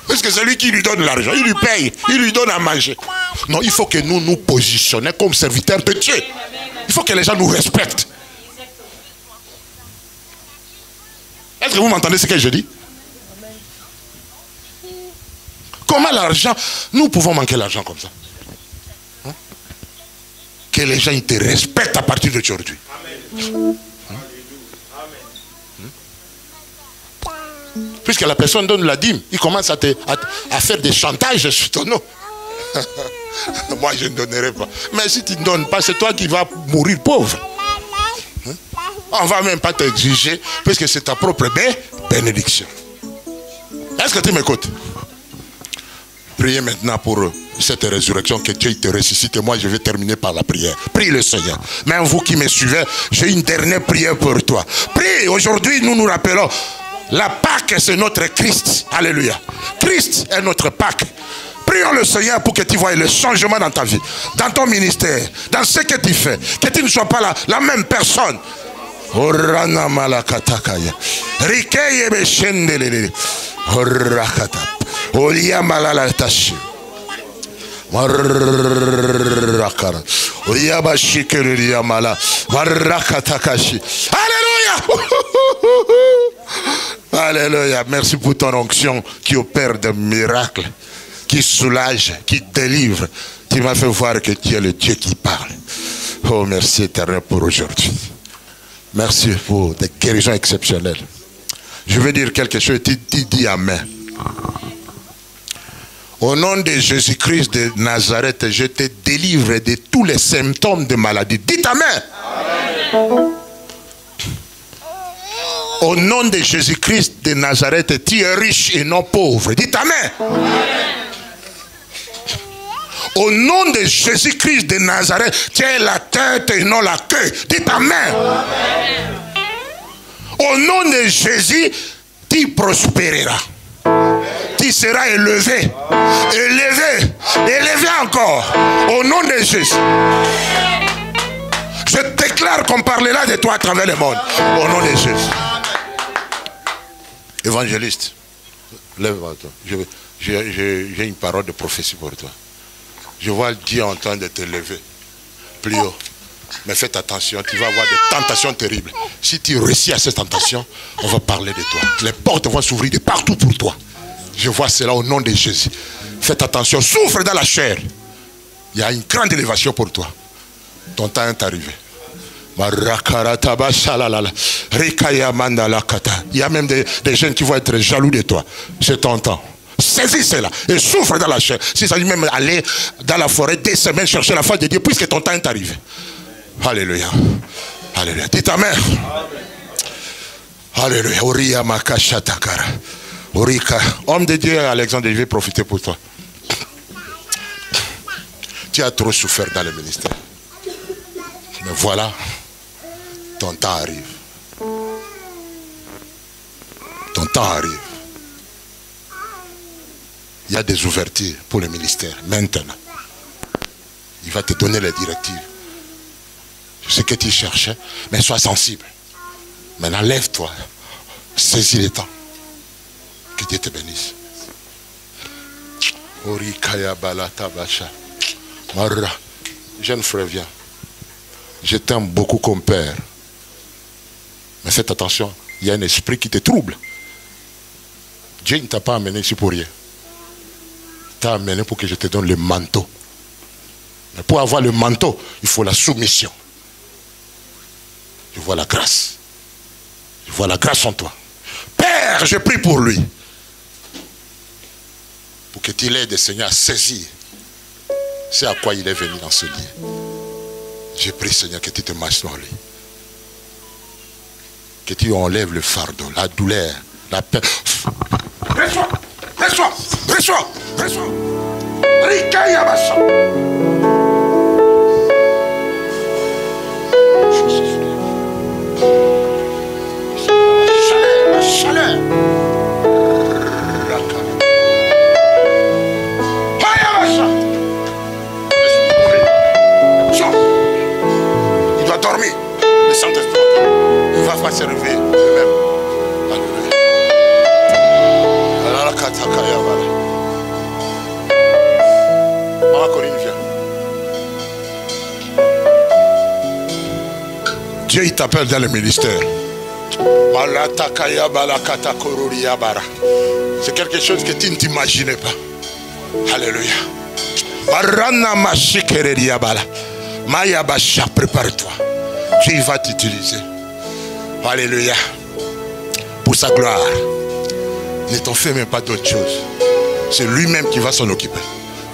Parce que c'est lui qui lui donne l'argent. Il lui paye. Il lui donne à manger. Non, il faut que nous nous positionnions comme serviteurs de Dieu. Il faut que les gens nous respectent. Est-ce que vous m'entendez ce que je dis? Comment l'argent? Nous pouvons manquer l'argent comme ça. Hein? Que les gens ils te respectent à partir d'aujourd'hui. Puisque la personne donne la dîme, il commence à faire des chantages sur ton nom. Moi, je ne donnerai pas. Mais si tu ne donnes pas, c'est toi qui vas mourir pauvre. On ne va même pas t'exiger, puisque c'est ta propre bénédiction. Est-ce que tu m'écoutes? Priez maintenant pour cette résurrection, que Dieu te ressuscite. Et moi, je vais terminer par la prière. Prie le Seigneur. Même vous qui me suivez, j'ai une dernière prière pour toi. Prie. Aujourd'hui, nous nous rappelons, la Pâque, c'est notre Christ. Alléluia. Christ est notre Pâque. Prions le Seigneur pour que tu voies le changement dans ta vie, dans ton ministère, dans ce que tu fais. Que tu ne sois pas la même personne. Orana malakatakaya. Rikeye beshendelele. Orakata. Olia malalatashi. Marakara. Olia bashikelia mala. Marakatakashi. Alléluia. Alléluia. Merci pour ton onction qui opère des miracles, qui soulage, qui délivre. Tu m'as fait voir que tu es le Dieu qui parle. Oh, merci éternel pour aujourd'hui. Merci pour des guérisons exceptionnelles. Je veux dire quelque chose, tu dis Amen. Au nom de Jésus-Christ de Nazareth, je te délivre de tous les symptômes de maladie. Dites Amen. Amen. Au nom de Jésus-Christ de Nazareth, tu es riche et non pauvre. Dites Amen. Amen. Au nom de Jésus-Christ de Nazareth, tu es la tête et non la queue. Dites Amen. Amen. Au nom de Jésus, tu prospéreras. Tu seras élevé. Élevé. Élevé encore. Au nom de Jésus. Je déclare qu'on parlera de toi à travers le monde. Au nom de Jésus. Évangéliste, lève-toi. J'ai une parole de prophétie pour toi. Je vois Dieu en train de te lever plus haut. Mais faites attention, tu vas avoir des tentations terribles. Si tu réussis à cette tentation, on va parler de toi. Les portes vont s'ouvrir de partout pour toi. Je vois cela au nom de Jésus. Faites attention, souffre dans la chair. Il y a une grande élévation pour toi. Ton temps est arrivé. Il y a même des jeunes qui vont être jaloux de toi. C'est ton temps. Saisis cela et souffre dans la chair. Si ça dit même aller dans la forêt des semaines chercher la face de Dieu, puisque ton temps est arrivé. Alléluia. Alléluia. Dites Amen. Alléluia. Oria makashatakara. Orika. Homme de Dieu, Alexandre, je vais profiter pour toi. Tu as trop souffert dans le ministère. Mais voilà, ton temps arrive. Ton temps arrive. Il y a des ouvertures pour le ministère, maintenant. Il va te donner les directives. Je sais que tu cherchais, mais sois sensible. Maintenant, lève-toi. Saisis le temps. Que Dieu te bénisse. Orikaya balata basha. Jeune frère, viens. Je t'aime beaucoup comme père. Mais faites attention, il y a un esprit qui te trouble. Dieu ne t'a pas amené ici pour rien. Il t'a amené pour que je te donne le manteau. Mais pour avoir le manteau, il faut la soumission. Je vois la grâce. Je vois la grâce en toi. Père, je prie pour lui. Pour que tu l'aides, Seigneur, à saisir c'est à quoi il est venu dans ce lieu. Je prie, Seigneur, que tu te marches dans lui. Que tu enlèves le fardeau, la douleur, la peine. Reçois, reçois, reçois, reçois. Rikaya Bassa. La chaleur. Il doit dormir. Le Saint-Esprit. Il va pas se réveiller lui-même. Maman Corinne, viens. Dieu il t'appelle dans le ministère. C'est quelque chose que tu ne t'imaginais pas. Alléluia. Prépare-toi. Dieu va t'utiliser. Alléluia. Pour sa gloire. Ne t'en fais même pas d'autre chose. C'est lui-même qui va s'en occuper.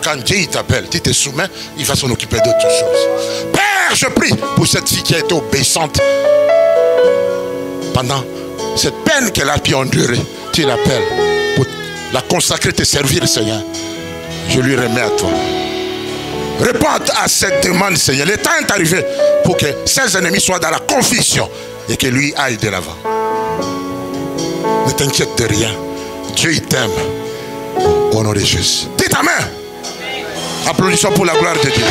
Quand Dieu t'appelle, tu te soumets, il va s'en occuper d'autres choses. Père, je prie pour cette fille qui a été obéissante pendant cette peine qu'elle a pu endurer. Tu l'appelles pour la consacrer, te servir, Seigneur. Je lui remets à toi. Réponds à cette demande, Seigneur. Le temps est arrivé pour que ses ennemis soient dans la confusion et que lui aille de l'avant. Ne t'inquiète de rien. Dieu il t'aime. Au nom de Jésus. Dis ta main. Applaudissons pour la gloire de Dieu.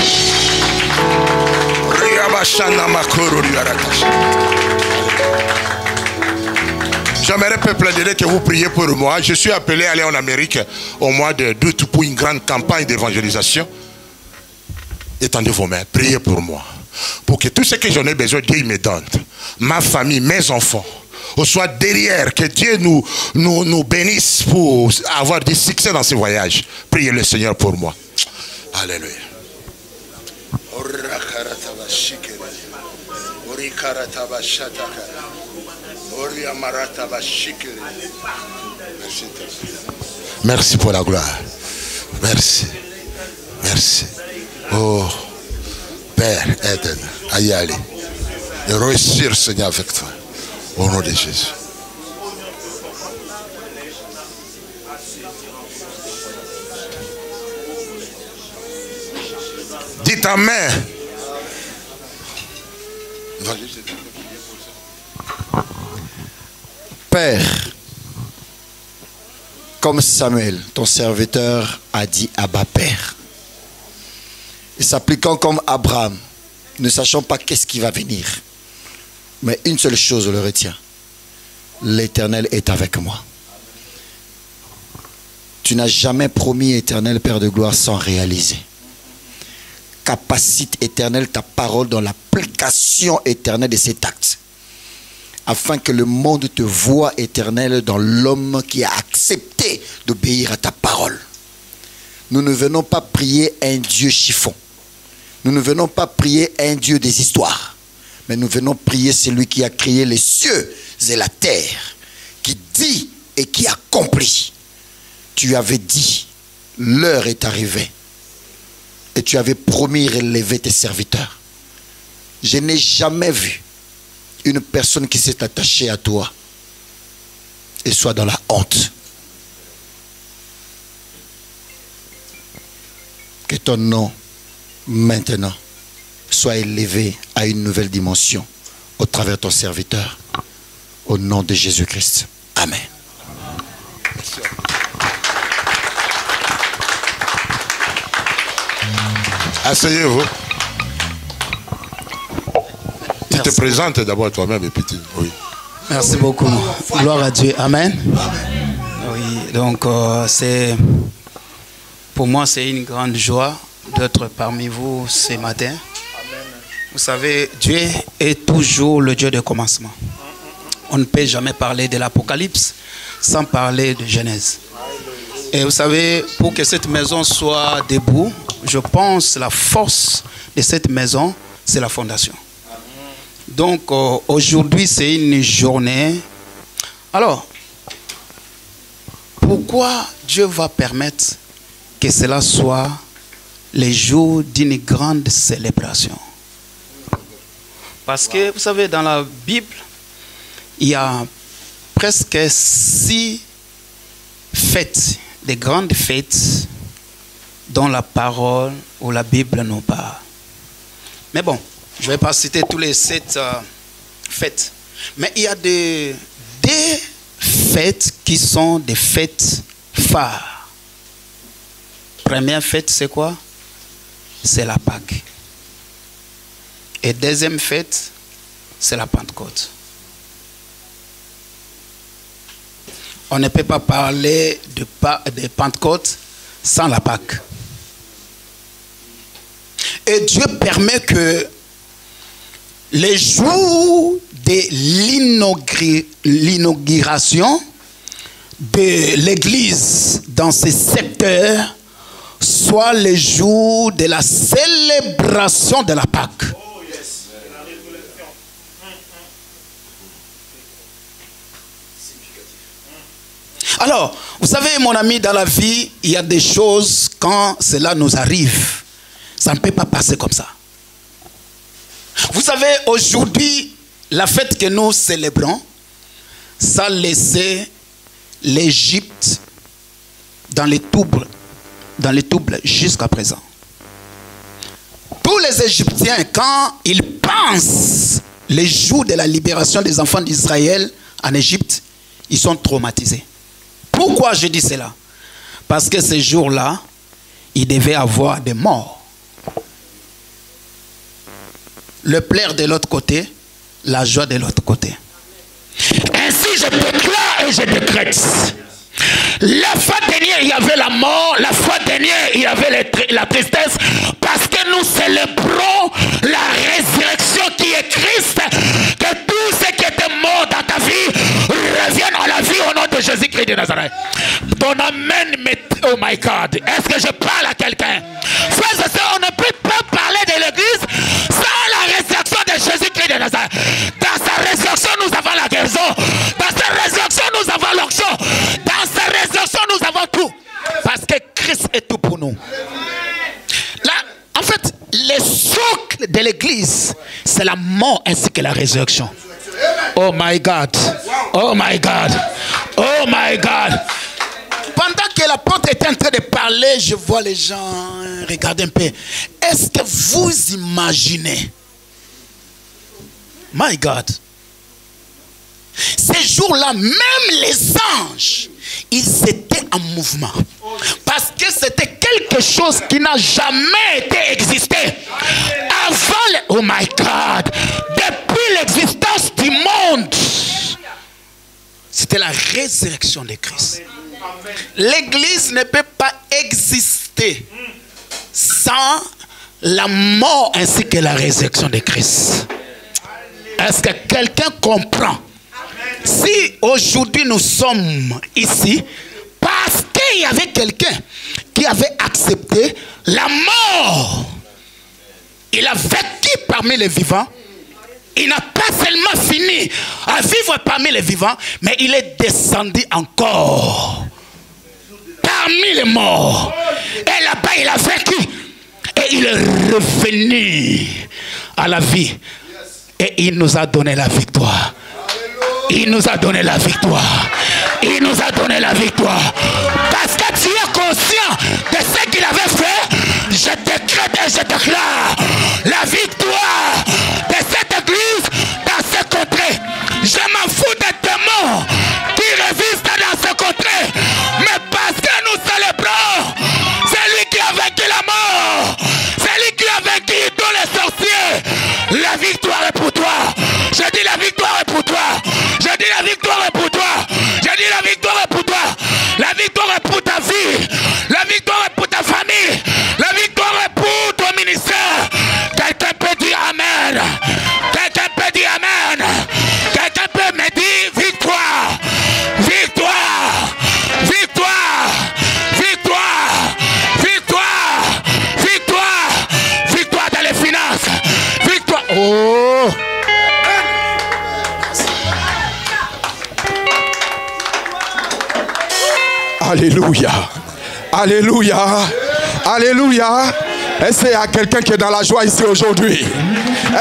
J'aimerais, peuple de Dieu, que vous priez pour moi. Je suis appelé à aller en Amérique au mois d'août pour une grande campagne d'évangélisation. Étendez vos mains, priez pour moi. Pour que tout ce que j'en ai besoin, Dieu me donne. Ma famille, mes enfants, soit derrière, que Dieu nous bénisse pour avoir du succès dans ce voyage. Priez le Seigneur pour moi. Alléluia. Merci pour la gloire. Merci. Merci. Oh, Père, aide-nous à y aller. Et réussir, Seigneur, avec toi. Au nom de Jésus. Dis ta main. Père, comme Samuel, ton serviteur, a dit Abba Père. Et s'appliquant comme Abraham, ne sachant pas qu'est-ce qui va venir. Mais une seule chose, je le retiens. L'Éternel est avec moi. Tu n'as jamais promis, Éternel, Père de gloire, sans réaliser. Capacite éternelle ta parole dans l'application éternelle de cet acte. Afin que le monde te voie, Éternel, dans l'homme qui a accepté d'obéir à ta parole. Nous ne venons pas prier un Dieu chiffon. Nous ne venons pas prier un Dieu des histoires. Mais nous venons prier celui qui a créé les cieux et la terre. Qui dit et qui accomplit. Tu avais dit, l'heure est arrivée. Et tu avais promis relever tes serviteurs. Je n'ai jamais vu une personne qui s'est attachée à toi et soit dans la honte. Que ton nom, maintenant, soit élevé à une nouvelle dimension au travers de ton serviteur. Au nom de Jésus-Christ. Amen. Asseyez-vous. Tu te présentes d'abord toi-même et puis oui. Merci beaucoup. Gloire à Dieu. Amen. Oui, donc pour moi c'est une grande joie d'être parmi vous ce matin. Vous savez, Dieu est toujours le Dieu de commencement. On ne peut jamais parler de l'Apocalypse sans parler de Genèse. Et vous savez, pour que cette maison soit debout, je pense la force de cette maison, c'est la fondation. Donc aujourd'hui, c'est une journée. Alors, pourquoi Dieu va permettre que cela soit les jours d'une grande célébration? Parce que, vous savez, dans la Bible, il y a presque 6 fêtes, des grandes fêtes dont la parole ou la Bible nous parle. Mais bon, je ne vais pas citer tous les 7 fêtes. Mais il y a des fêtes qui sont des fêtes phares. Première fête, c'est quoi? C'est la Pâque. Et deuxième fête, c'est la Pentecôte. On ne peut pas parler de Pentecôte sans la Pâque. Et Dieu permet que les jours de l'inauguration de l'Église dans ces secteurs soient les jours de la célébration de la Pâque. Alors, vous savez, mon ami, dans la vie, il y a des choses, quand cela nous arrive, ça ne peut pas passer comme ça. Vous savez, aujourd'hui, la fête que nous célébrons, ça laissait l'Égypte dans les troubles jusqu'à présent. Tous les Égyptiens, quand ils pensent les jours de la libération des enfants d'Israël en Égypte, ils sont traumatisés. Pourquoi je dis cela? Parce que ces jours-là, il devait avoir des morts. Le pleur de l'autre côté, la joie de l'autre côté. Ainsi je déclare et je décrète. La fois dernière, il y avait la mort. La fois dernière, il y avait la tristesse. Parce que nous célébrons la résurrection qui est Christ. Que tout ce qui était mort dans ta vie revienne à la vie au nom de Jésus-Christ de Nazareth. Ton amen, oh my God. Est-ce que je parle à quelqu'un? Frères et sœurs, on ne peut pas parler de l'église sans la résurrection de Jésus-Christ de Nazareth. Dans sa résurrection, nous avons la guérison. Dans sa résurrection, nous avons l'onction. Dans sa résurrection, nous avons tout. Parce que Christ est tout pour nous. Là, en fait, le socle de l'église, c'est la mort ainsi que la résurrection. Oh my God. Oh my God. Oh my God. Pendant que l'apôtre était en train de parler, je vois les gens regarder un peu. Est-ce que vous imaginez? My God. Ces jours-là, même les anges, ils étaient en mouvement. Parce que c'était quelque chose qui n'a jamais été existé. Avant, oh my God, depuis l'existence du monde, c'était la résurrection de Christ. L'église ne peut pas exister sans la mort ainsi que la résurrection de Christ. Est-ce que quelqu'un comprend? Si aujourd'hui nous sommes ici, parce qu'il y avait quelqu'un qui avait accepté la mort, il a vécu parmi les vivants, il n'a pas seulement fini à vivre parmi les vivants, mais il est descendu encore parmi les morts. Et là-bas, il a vécu. Et il est revenu à la vie. Et il nous a donné la victoire. Il nous a donné la victoire. Il nous a donné la victoire. Parce que tu es conscient de ce qu'il avait fait. Je décrète et je déclare la victoire de cette église dans ce contrée. Je m'en fous des démons qui résistent dans ce contrée. Mais parce que nous célébrons celui qui a vaincu la mort, celui qui a vaincu tous les sorciers, la victoire est pour toi. Je dis la victoire est pour toi. Je dis la victoire est pour toi. Je dis la victoire est pour toi. La victoire Alléluia. Alléluia. Alléluia. Est-ce qu'il y a quelqu'un qui est dans la joie ici aujourd'hui?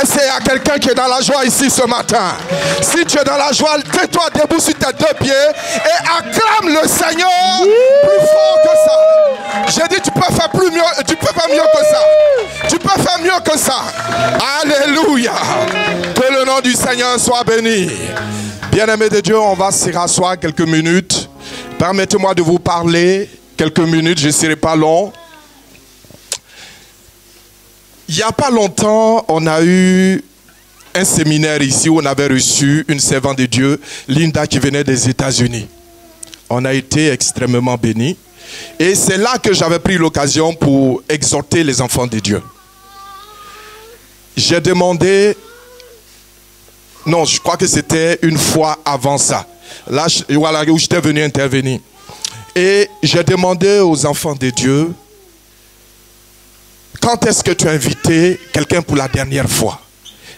Est-ce qu'il y a quelqu'un qui est dans la joie ici ce matin? Si tu es dans la joie, tais-toi debout sur tes deux pieds et acclame le Seigneur plus fort que ça. J'ai dit, tu peux faire plus mieux, tu peux faire mieux que ça. Tu peux faire mieux que ça. Alléluia. Que le nom du Seigneur soit béni. Bien-aimés de Dieu, on va s'y rasseoir quelques minutes. Permettez-moi de vous parler quelques minutes, je ne serai pas long. Il n'y a pas longtemps, on a eu un séminaire ici où on avait reçu une servante de Dieu, Linda, qui venait des États-Unis. On a été extrêmement bénis. Et c'est là que j'avais pris l'occasion pour exhorter les enfants de Dieu. J'ai demandé, non, je crois que c'était une fois avant ça, là voilà, où j'étais venu intervenir. Et j'ai demandé aux enfants de Dieu, quand est-ce que tu as invité quelqu'un pour la dernière fois?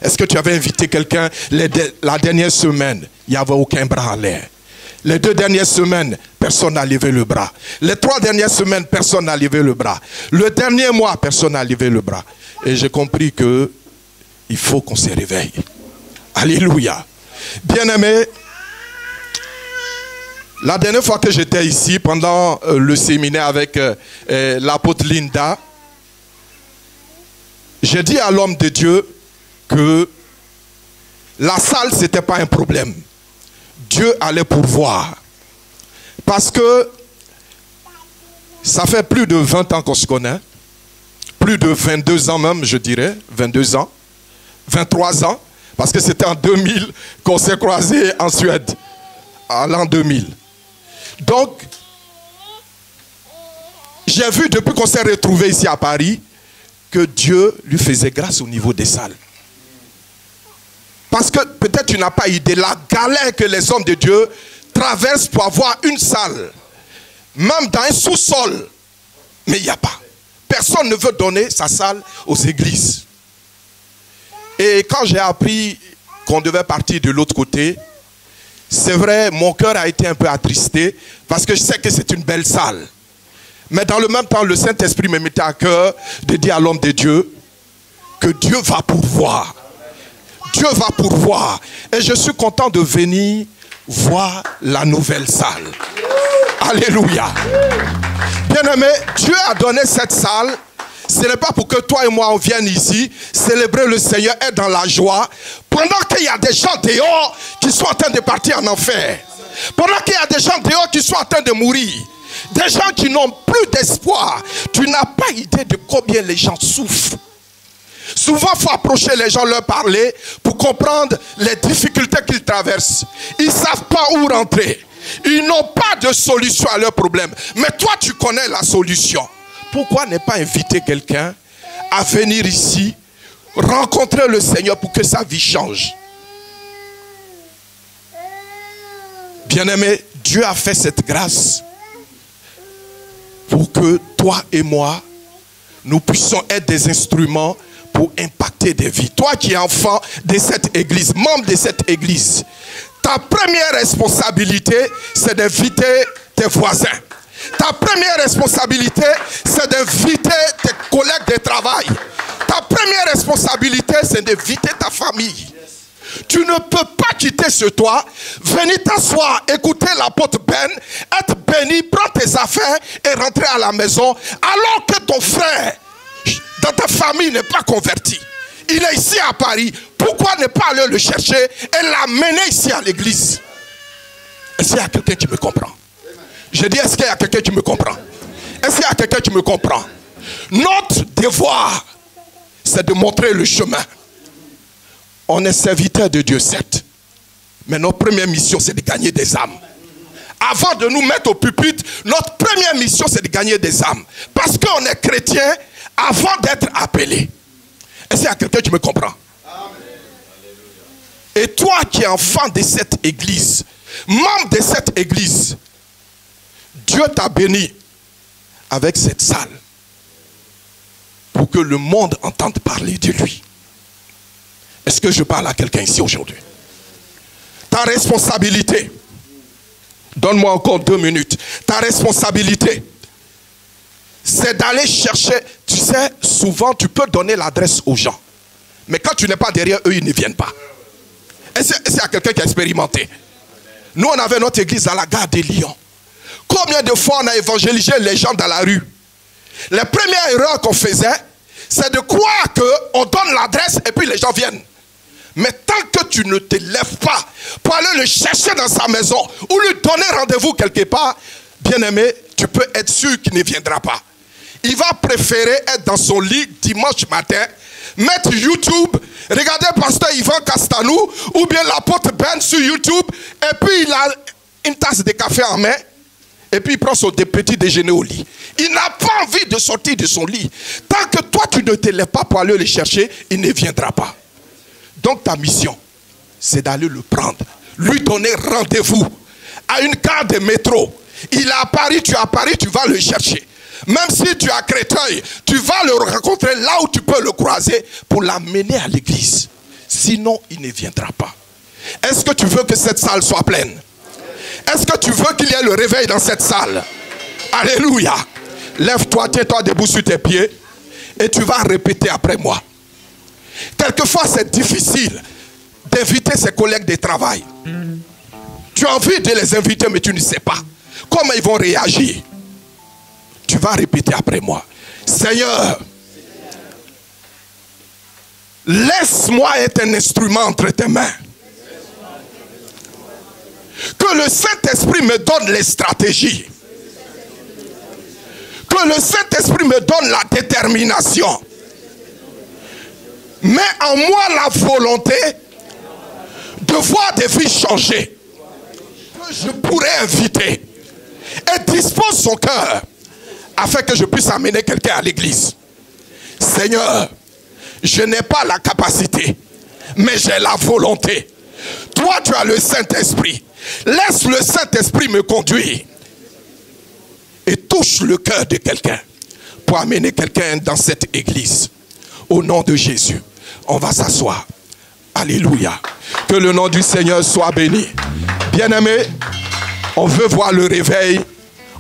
Est-ce que tu avais invité quelqu'un la dernière semaine? Il n'y avait aucun bras en l'air. Les 2 dernières semaines, personne n'a levé le bras. Les 3 dernières semaines, personne n'a levé le bras. Le dernier mois, personne n'a levé le bras. Et j'ai compris que il faut qu'on se réveille. Alléluia. Bien-aimés, la dernière fois que j'étais ici, pendant le séminaire avec l'apôtre Linda, j'ai dit à l'homme de Dieu que la salle, ce n'était pas un problème. Dieu allait pourvoir. Parce que ça fait plus de 20 ans qu'on se connaît. Plus de 22 ans même, je dirais. 22 ans. 23 ans. Parce que c'était en 2000 qu'on s'est croisés en Suède. En l'an 2000. Donc, j'ai vu depuis qu'on s'est retrouvés ici à Paris que Dieu lui faisait grâce au niveau des salles. Parce que peut-être tu n'as pas idée la galère que les hommes de Dieu traversent pour avoir une salle. Même dans un sous-sol. Mais il n'y a pas. Personne ne veut donner sa salle aux églises. Et quand j'ai appris qu'on devait partir de l'autre côté, c'est vrai, mon cœur a été un peu attristé parce que je sais que c'est une belle salle. Mais dans le même temps, le Saint-Esprit me mettait à cœur de dire à l'homme de Dieu que Dieu va pourvoir. Dieu va pourvoir. Et je suis content de venir voir la nouvelle salle. Alléluia. Bien-aimé, Dieu a donné cette salle. Ce n'est pas pour que toi et moi on vienne ici célébrer le Seigneur, être dans la joie, pendant qu'il y a des gens dehors qui sont en train de partir en enfer. Pendant qu'il y a des gens dehors qui sont en train de mourir. Des gens qui n'ont plus d'espoir. Tu n'as pas idée de combien les gens souffrent. Souvent, il faut approcher les gens, leur parler pour comprendre les difficultés qu'ils traversent. Ils ne savent pas où rentrer. Ils n'ont pas de solution à leurs problèmes. Mais toi, tu connais la solution. Pourquoi ne pas inviter quelqu'un à venir ici, rencontrer le Seigneur pour que sa vie change? Bien-aimé, Dieu a fait cette grâce pour que toi et moi, nous puissions être des instruments pour impacter des vies. Toi qui es enfant de cette église, membre de cette église, ta première responsabilité, c'est d'inviter tes voisins. Ta première responsabilité, c'est d'inviter tes collègues de travail. Ta première responsabilité, c'est d'inviter ta famille. Tu ne peux pas quitter ce toit, venir t'asseoir, écouter l'apôtre Ben, être béni, prendre tes affaires et rentrer à la maison, alors que ton frère dans ta famille n'est pas converti. Il est ici à Paris. Pourquoi ne pas aller le chercher et l'amener ici à l'église? Est-ce qu'il y a quelqu'un qui me comprend? Je dis, est-ce qu'il y a quelqu'un qui me comprend? Est-ce qu'il y a quelqu'un qui me comprend? Notre devoir, c'est de montrer le chemin. On est serviteur de Dieu, certes. Mais notre première mission, c'est de gagner des âmes. Avant de nous mettre au pupitre, notre première mission, c'est de gagner des âmes. Parce qu'on est chrétien avant d'être appelé. Est-ce qu'il y a quelqu'un qui me comprend? Et toi qui es enfant de cette église, membre de cette église, Dieu t'a béni avec cette salle pour que le monde entende parler de lui. Est-ce que je parle à quelqu'un ici aujourd'hui? Ta responsabilité, Donne-moi encore 2 minutes. Ta responsabilité, c'est d'aller chercher. Tu sais, souvent, tu peux donner l'adresse aux gens. Mais quand tu n'es pas derrière eux, ils ne viennent pas. Est-ce qu'il y a quelqu'un qui a expérimenté? Nous, on avait notre église à la gare de Lyon. Combien de fois on a évangélisé les gens dans la rue? Les premières erreurs qu'on faisait, c'est de croire qu'on donne l'adresse et puis les gens viennent. Mais tant que tu ne te lèves pas pour aller le chercher dans sa maison ou lui donner rendez-vous quelque part, bien aimé, tu peux être sûr qu'il ne viendra pas. Il va préférer être dans son lit dimanche matin, mettre YouTube, regarder pasteur Yvan Castanou ou bien l'apôtre Ben sur YouTube, et puis il a une tasse de café en main, et puis il prend son petit déjeuner au lit. Il n'a pas envie de sortir de son lit. Tant que toi tu ne te lèves pas pour aller le chercher, il ne viendra pas. Donc ta mission, c'est d'aller le prendre, lui donner rendez-vous à une gare de métro. Il est à Paris, tu es à Paris, tu vas le chercher. Même si tu es à Créteil, tu vas le rencontrer là où tu peux le croiser pour l'amener à l'église. Sinon, il ne viendra pas. Est-ce que tu veux que cette salle soit pleine? Est-ce que tu veux qu'il y ait le réveil dans cette salle? Alléluia. Lève-toi, tiens-toi debout sur tes pieds et tu vas répéter après moi. Quelquefois, c'est difficile d'inviter ses collègues de travail. Tu as envie de les inviter, mais tu ne sais pas comment ils vont réagir. Tu vas répéter après moi. Seigneur, laisse-moi être un instrument entre tes mains. Que le Saint-Esprit me donne les stratégies. Que le Saint-Esprit me donne la détermination. Mets en moi la volonté de voir des vies changer. Que je pourrais inviter. Et dispose son cœur afin que je puisse amener quelqu'un à l'église. Seigneur, je n'ai pas la capacité, mais j'ai la volonté. Toi, tu as le Saint-Esprit. Laisse le Saint-Esprit me conduire. Et touche le cœur de quelqu'un pour amener quelqu'un dans cette église. Au nom de Jésus, on va s'asseoir. Alléluia. Que le nom du Seigneur soit béni. Bien-aimé, on veut voir le réveil.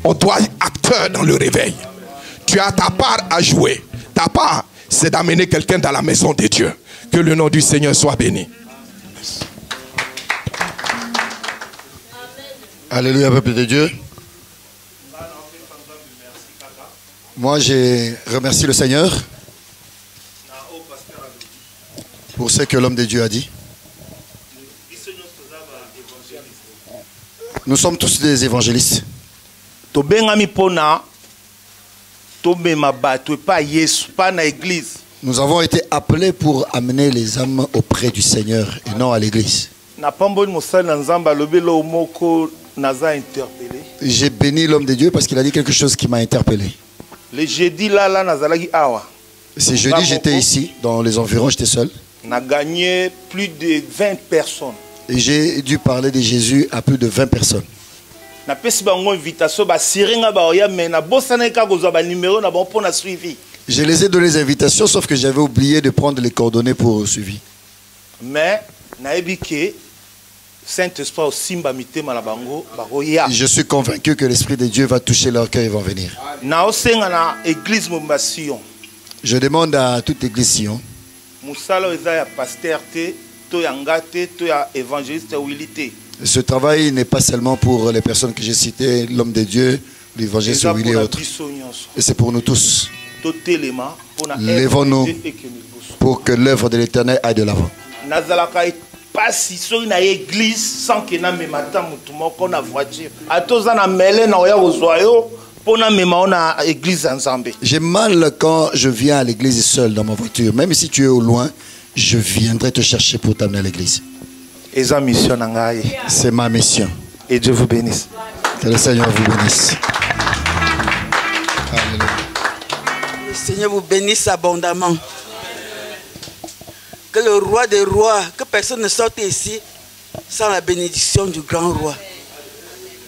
On doit être acteur dans le réveil. Tu as ta part à jouer. Ta part, c'est d'amener quelqu'un dans la maison de Dieu. Que le nom du Seigneur soit béni. Alléluia, peuple de Dieu. Moi, j'ai remercié le Seigneur pour ce que l'homme de Dieu a dit. Nous sommes tous des évangélistes. Nous avons été appelés pour amener les âmes auprès du Seigneur et non à l'église. J'ai béni l'homme de Dieu parce qu'il a dit quelque chose qui m'a interpellé. Le jeudi là, nazalaki awa. Ce jeudi, j'étais ici, dans les environs, j'étais seul. On a gagné plus de 20 personnes. Et j'ai dû parler de Jésus à plus de 20 personnes. Je les ai donné des invitations, sauf que j'avais oublié de prendre les coordonnées pour le suivi. Mais, je suis convaincu que l'Esprit de Dieu va toucher leur cœur et vont venir. Je demande à toute église Sion ce travail n'est pas seulement pour les personnes que j'ai citées, l'homme de Dieu, l'évangéliste Willy et autres. Et c'est pour nous tous. Lèvons-nous pour que l'œuvre de l'Éternel aille de l'avant. J'ai mal quand je viens à l'église seul dans ma voiture. Même si tu es au loin, je viendrai te chercher pour t'amener à l'église. C'est ma mission. Et Dieu vous bénisse. Que le Seigneur vous bénisse. Alléluia. Le Seigneur vous bénisse abondamment. Que le roi des rois, que personne ne sorte ici sans la bénédiction du grand roi.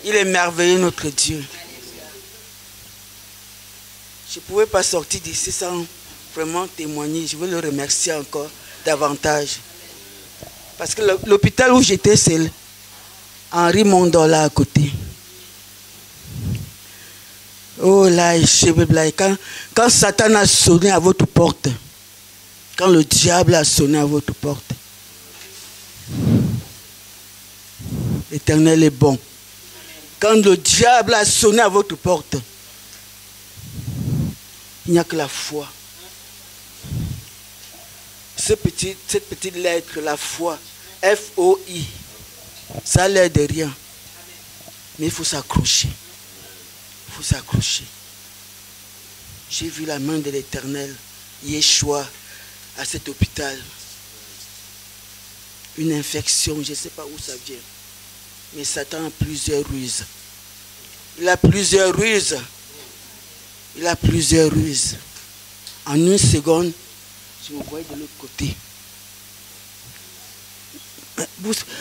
Il est merveilleux, notre Dieu. Je ne pouvais pas sortir d'ici sans vraiment témoigner. Je veux le remercier encore davantage. Parce que l'hôpital où j'étais, c'est Henri Mondola à côté. Oh là, quand Satan a sonné à votre porte, quand le diable a sonné à votre porte, l'Éternel est bon. Quand le diable a sonné à votre porte, il n'y a que la foi. Cette petite lettre, la foi, F-O-I, ça a l'air de rien. Mais il faut s'accrocher. Il faut s'accrocher. J'ai vu la main de l'Éternel, Yeshua, à cet hôpital. Une infection, je ne sais pas où ça vient. Mais Satan a plusieurs ruses. Il a plusieurs ruses. Il a plusieurs ruses. En une seconde, je me voyais de l'autre côté.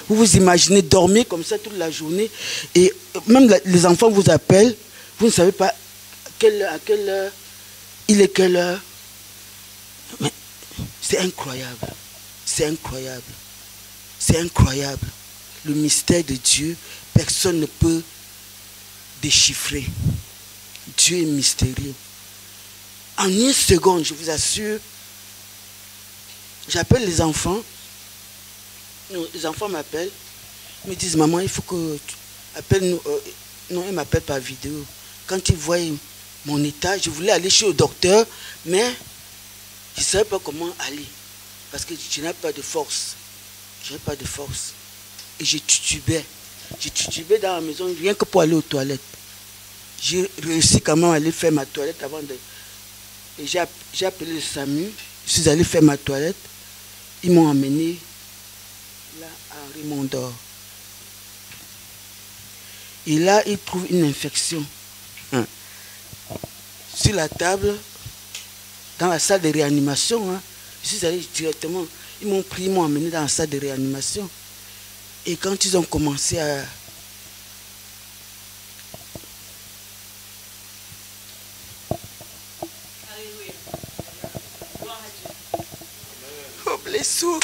Vous imaginez dormir comme ça toute la journée et même les enfants vous appellent, vous ne savez pas à quelle heure, il est quelle heure. Mais c'est incroyable. C'est incroyable. C'est incroyable. Le mystère de Dieu, personne ne peut déchiffrer. Dieu est mystérieux. En une seconde, je vous assure, j'appelle les enfants. Non, les enfants m'appellent. Ils me disent, maman, il faut que tu appelles nous. Non, ils m'appellent par vidéo. Quand ils voient mon état, je voulais aller chez le docteur, mais je ne savais pas comment aller. Parce que je n'avais pas de force. Je n'avais pas de force. Et je titubais. Je titubais dans la maison, rien que pour aller aux toilettes. J'ai réussi quand même à aller faire ma toilette avant de... Et j'ai appelé le SAMU. Je suis allé faire ma toilette. Ils m'ont emmené là à Raymond d'Or. Et là, ils trouvent une infection. Sur la table, dans la salle de réanimation, je suis allé directement. Ils m'ont pris, ils m'ont emmené dans la salle de réanimation. Et quand ils ont commencé à... Oh, blessure,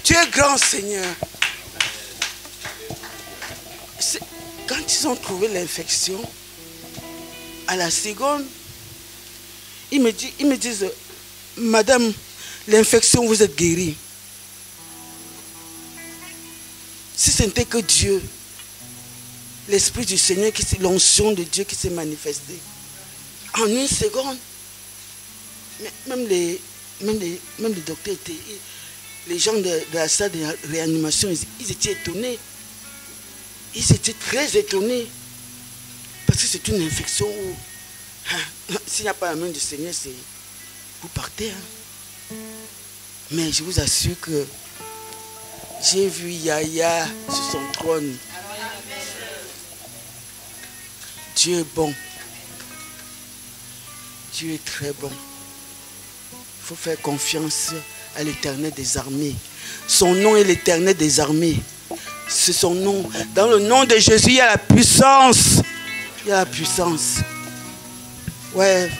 Dieu est grand, Seigneur. Quand ils ont trouvé l'infection, à la seconde, ils me disent, Madame, l'infection, vous êtes guérie. Si ce n'était que Dieu, l'Esprit du Seigneur, l'onction de Dieu qui s'est manifestée. En une seconde, même les docteurs étaient, les gens de la salle de réanimation, ils étaient étonnés. Ils étaient très étonnés. Parce que c'est une infection où, s'il n'y a pas la main du Seigneur, vous partez. Mais je vous assure que j'ai vu Yahya sur son trône. Dieu est bon. Dieu est très bon. Il faut faire confiance à l'Éternel des armées. Son nom est l'Éternel des armées. C'est son nom. Dans le nom de Jésus, il y a la puissance. Il y a la puissance. Ouais.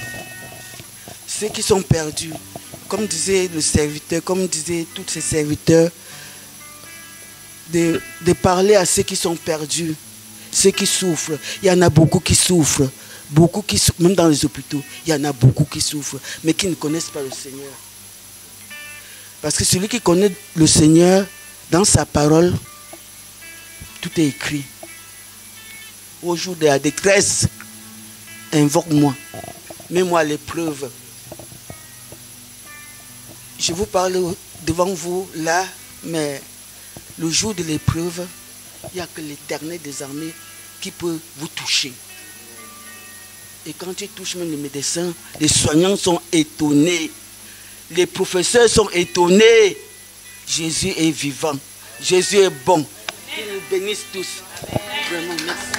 Ceux qui sont perdus, comme disait le serviteur, comme disaient tous ces serviteurs, de parler à ceux qui sont perdus, ceux qui souffrent. Il y en a beaucoup qui souffrent. Beaucoup qui souffrent, même dans les hôpitaux, il y en a beaucoup qui souffrent, mais qui ne connaissent pas le Seigneur. Parce que celui qui connaît le Seigneur, dans sa parole, tout est écrit. Au jour de la détresse, invoque-moi. Mets-moi à l'épreuve. Je vous parle devant vous là, mais le jour de l'épreuve, il n'y a que l'Éternel des armées qui peut vous toucher. Et quand il touche même les médecins, les soignants sont étonnés. Les professeurs sont étonnés. Jésus est vivant. Jésus est bon. Qu'il nous bénisse tous. Vraiment, merci.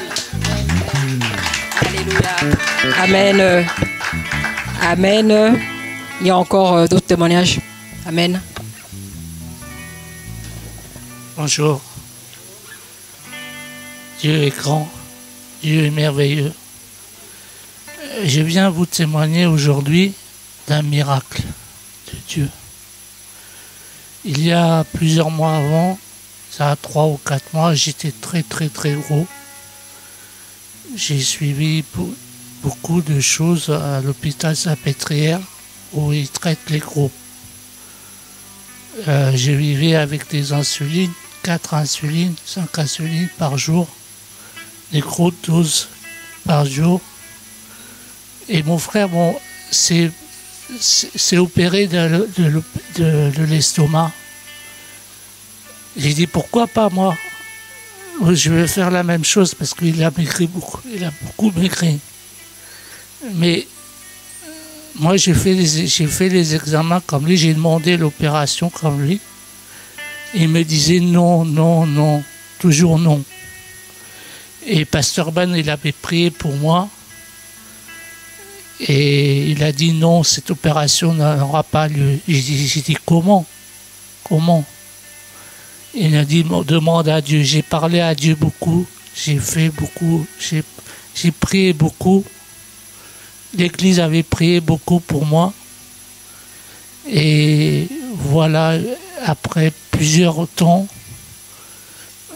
Alléluia. Amen. Amen. Il y a encore d'autres témoignages. Amen. Bonjour. Dieu est grand. Dieu est merveilleux. Je viens vous témoigner aujourd'hui d'un miracle de Dieu. Il y a plusieurs mois avant, ça a 3 ou 4 mois, j'étais très gros. J'ai suivi beaucoup de choses à l'hôpital Saint-Pétrière où ils traitent les gros. Je vivais avec des insulines, 4 insulines, 5 insulines par jour, des grosses doses par jour. Et mon frère, bon, s'est opéré de l'estomac. J'ai dit pourquoi pas moi? Je vais faire la même chose parce qu'il a maigri beaucoup, il a beaucoup maigri. Mais moi j'ai fait les examens comme lui, j'ai demandé l'opération comme lui. Il me disait non, non, non, toujours non. Et Pasteur Ben, il avait prié pour moi. Et il a dit non, cette opération n'aura pas lieu. J'ai dit comment? Comment? Il a dit demande à Dieu. J'ai parlé à Dieu beaucoup, j'ai fait beaucoup, j'ai prié beaucoup. L'Église avait prié beaucoup pour moi. Et voilà, après plusieurs temps,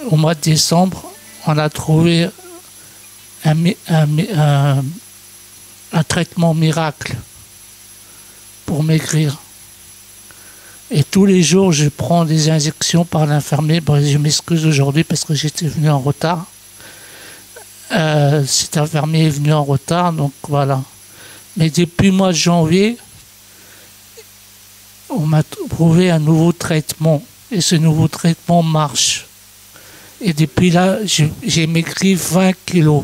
au mois de décembre, on a trouvé un traitement miracle pour maigrir. Et tous les jours, je prends des injections par l'infirmier. Bon, je m'excuse aujourd'hui parce que j'étais venu en retard. Cet infirmier est venu en retard, donc voilà. Mais depuis le mois de janvier, on m'a trouvé un nouveau traitement. Et ce nouveau traitement marche. Et depuis là, j'ai maigri 20 kilos.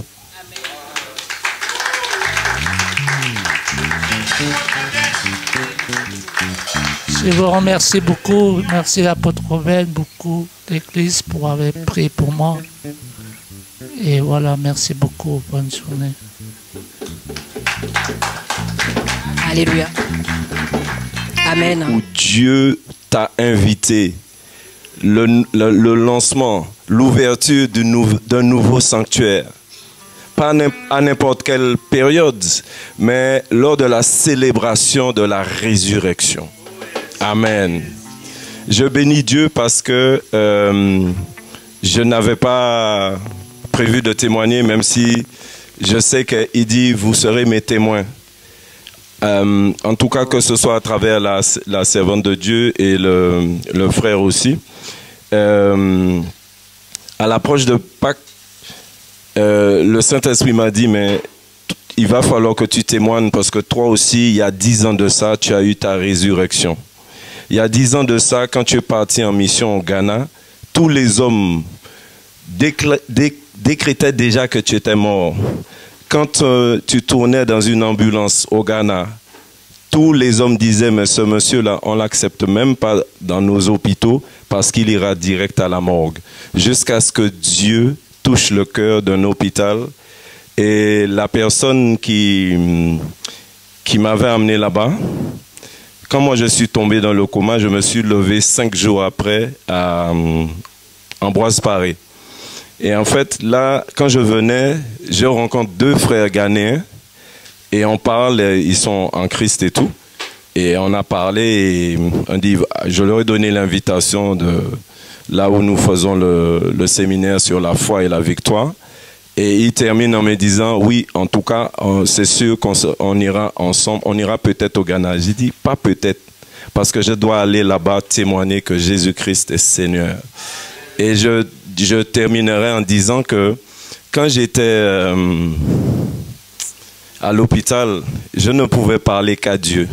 Je vous remercie beaucoup. Merci l'apôtre Robert, beaucoup l'Église pour avoir prié pour moi. Et voilà, merci beaucoup. Bonne journée. Alléluia. Amen. Où Dieu t'a invité, le lancement, l'ouverture d'un nouveau sanctuaire. Pas à n'importe quelle période, mais lors de la célébration de la résurrection. Amen. Je bénis Dieu parce que je n'avais pas prévu de témoigner, même si je sais qu'il dit, vous serez mes témoins. En tout cas, que ce soit à travers la servante de Dieu et le frère aussi. À l'approche de Pâques, le Saint-Esprit m'a dit, mais il va falloir que tu témoignes parce que toi aussi, il y a 10 ans de ça, tu as eu ta résurrection. Il y a 10 ans de ça, quand tu es parti en mission au Ghana, tous les hommes décrétaient déjà que tu étais mort. Quand tu tournais dans une ambulance au Ghana, tous les hommes disaient, mais ce monsieur-là, on ne l'accepte même pas dans nos hôpitaux parce qu'il ira direct à la morgue. Jusqu'à ce que Dieu touche le cœur d'un hôpital. Et la personne qui m'avait amené là-bas, quand moi je suis tombé dans le coma, je me suis levé 5 jours après à Ambroise Paré. Et en fait, là, quand je venais, je rencontre 2 frères ghanéens et on parle, ils sont en Christ et tout. Et on a parlé et on dit, je leur ai donné l'invitation de là où nous faisons le séminaire sur la foi et la victoire. Et il termine en me disant, oui, en tout cas, c'est sûr qu'on ira ensemble, on ira peut-être au Ghana. J'ai dit, pas peut-être, parce que je dois aller là-bas témoigner que Jésus-Christ est Seigneur. Et je terminerai en disant que quand j'étais à l'hôpital, je ne pouvais parler qu'à Dieu.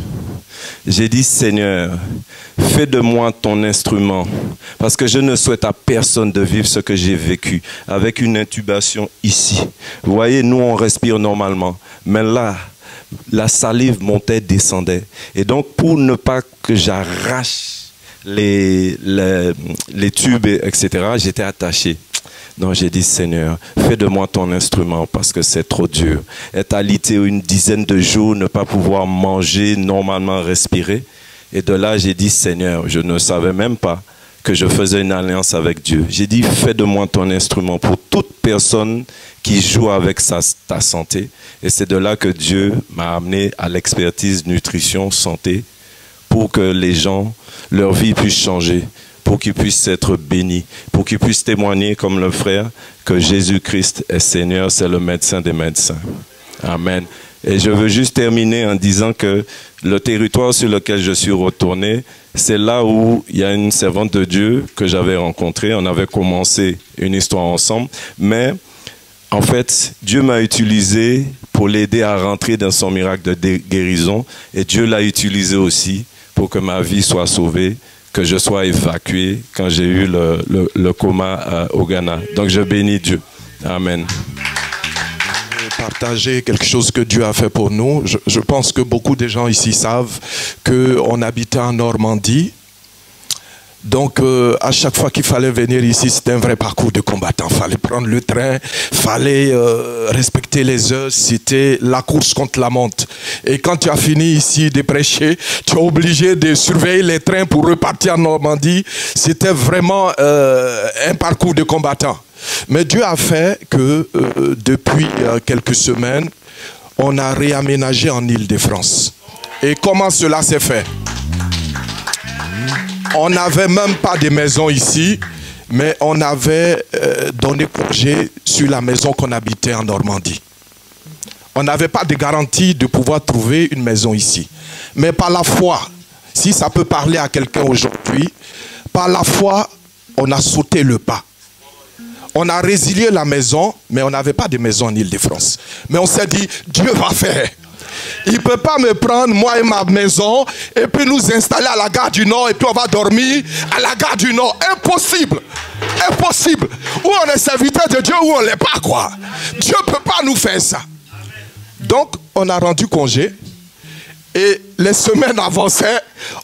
J'ai dit, Seigneur, fais de moi ton instrument, parce que je ne souhaite à personne de vivre ce que j'ai vécu, avec une intubation ici. Vous voyez, nous on respire normalement, mais là, la salive montait, descendait. Et donc, pour ne pas que j'arrache les tubes, etc., j'étais attaché. Donc j'ai dit, Seigneur, fais de moi ton instrument parce que c'est trop dur. Être alité une dizaine de jours, ne pas pouvoir manger, normalement respirer. Et de là, j'ai dit, Seigneur, je ne savais même pas que je faisais une alliance avec Dieu. J'ai dit, fais de moi ton instrument pour toute personne qui joue avec ta santé. Et c'est de là que Dieu m'a amené à l'expertise nutrition, santé, pour que les gens, leur vie puisse changer, pour qu'ils puissent être bénis, pour qu'ils puissent témoigner comme le frère que Jésus-Christ est Seigneur, c'est le médecin des médecins. Amen. Et je veux juste terminer en disant que le territoire sur lequel je suis retourné, c'est là où il y a une servante de Dieu que j'avais rencontrée. On avait commencé une histoire ensemble, mais en fait, Dieu m'a utilisé pour l'aider à rentrer dans son miracle de guérison, et Dieu l'a utilisé aussi pour que ma vie soit sauvée, que je sois évacué quand j'ai eu le coma au Ghana. Donc je bénis Dieu. Amen. Partager quelque chose que Dieu a fait pour nous. Je pense que beaucoup de gens ici savent qu'on habitait en Normandie. Donc, à chaque fois qu'il fallait venir ici, c'était un vrai parcours de combattant. Il fallait prendre le train, il fallait respecter les heures. C'était la course contre la montre. Et quand tu as fini ici de prêcher, tu es obligé de surveiller les trains pour repartir en Normandie. C'était vraiment un parcours de combattant. Mais Dieu a fait que depuis quelques semaines, on a réaménagé en Île-de-France. Et comment cela s'est fait? On n'avait même pas de maison ici, mais on avait donné congé sur la maison qu'on habitait en Normandie. On n'avait pas de garantie de pouvoir trouver une maison ici. Mais par la foi, si ça peut parler à quelqu'un aujourd'hui, par la foi, on a sauté le pas. On a résilié la maison, mais on n'avait pas de maison en Île-de-France. Mais on s'est dit, Dieu va faire. Il ne peut pas me prendre, moi et ma maison, et puis nous installer à la gare du Nord, et puis on va dormir à la gare du Nord. Impossible. Impossible. Ou on est serviteur de Dieu, ou on ne l'est pas, quoi. Dieu ne peut pas nous faire ça. Donc, on a rendu congé, et les semaines avançaient,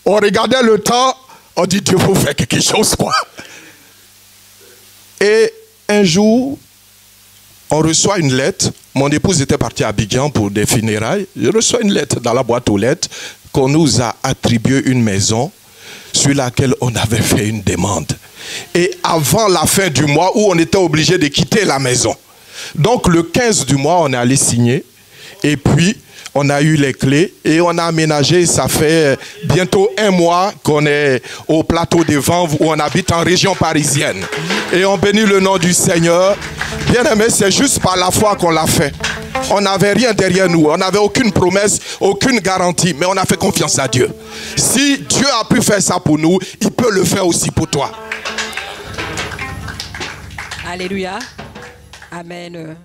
on regardait le temps, on dit, Dieu faut faire quelque chose, quoi. Et un jour, on reçoit une lettre. Mon épouse était partie à Abidjan pour des funérailles. Je reçois une lettre dans la boîte aux lettres qu'on nous a attribué une maison sur laquelle on avait fait une demande. Et avant la fin du mois où on était obligé de quitter la maison. Donc le 15 du mois, on est allé signer. Et puis, on a eu les clés et on a aménagé. Ça fait bientôt un mois qu'on est au plateau des Vanves où on habite en région parisienne. Et on bénit le nom du Seigneur. Bien aimé, c'est juste par la foi qu'on l'a fait. On n'avait rien derrière nous. On n'avait aucune promesse, aucune garantie. Mais on a fait confiance à Dieu. Si Dieu a pu faire ça pour nous, il peut le faire aussi pour toi. Alléluia. Amen.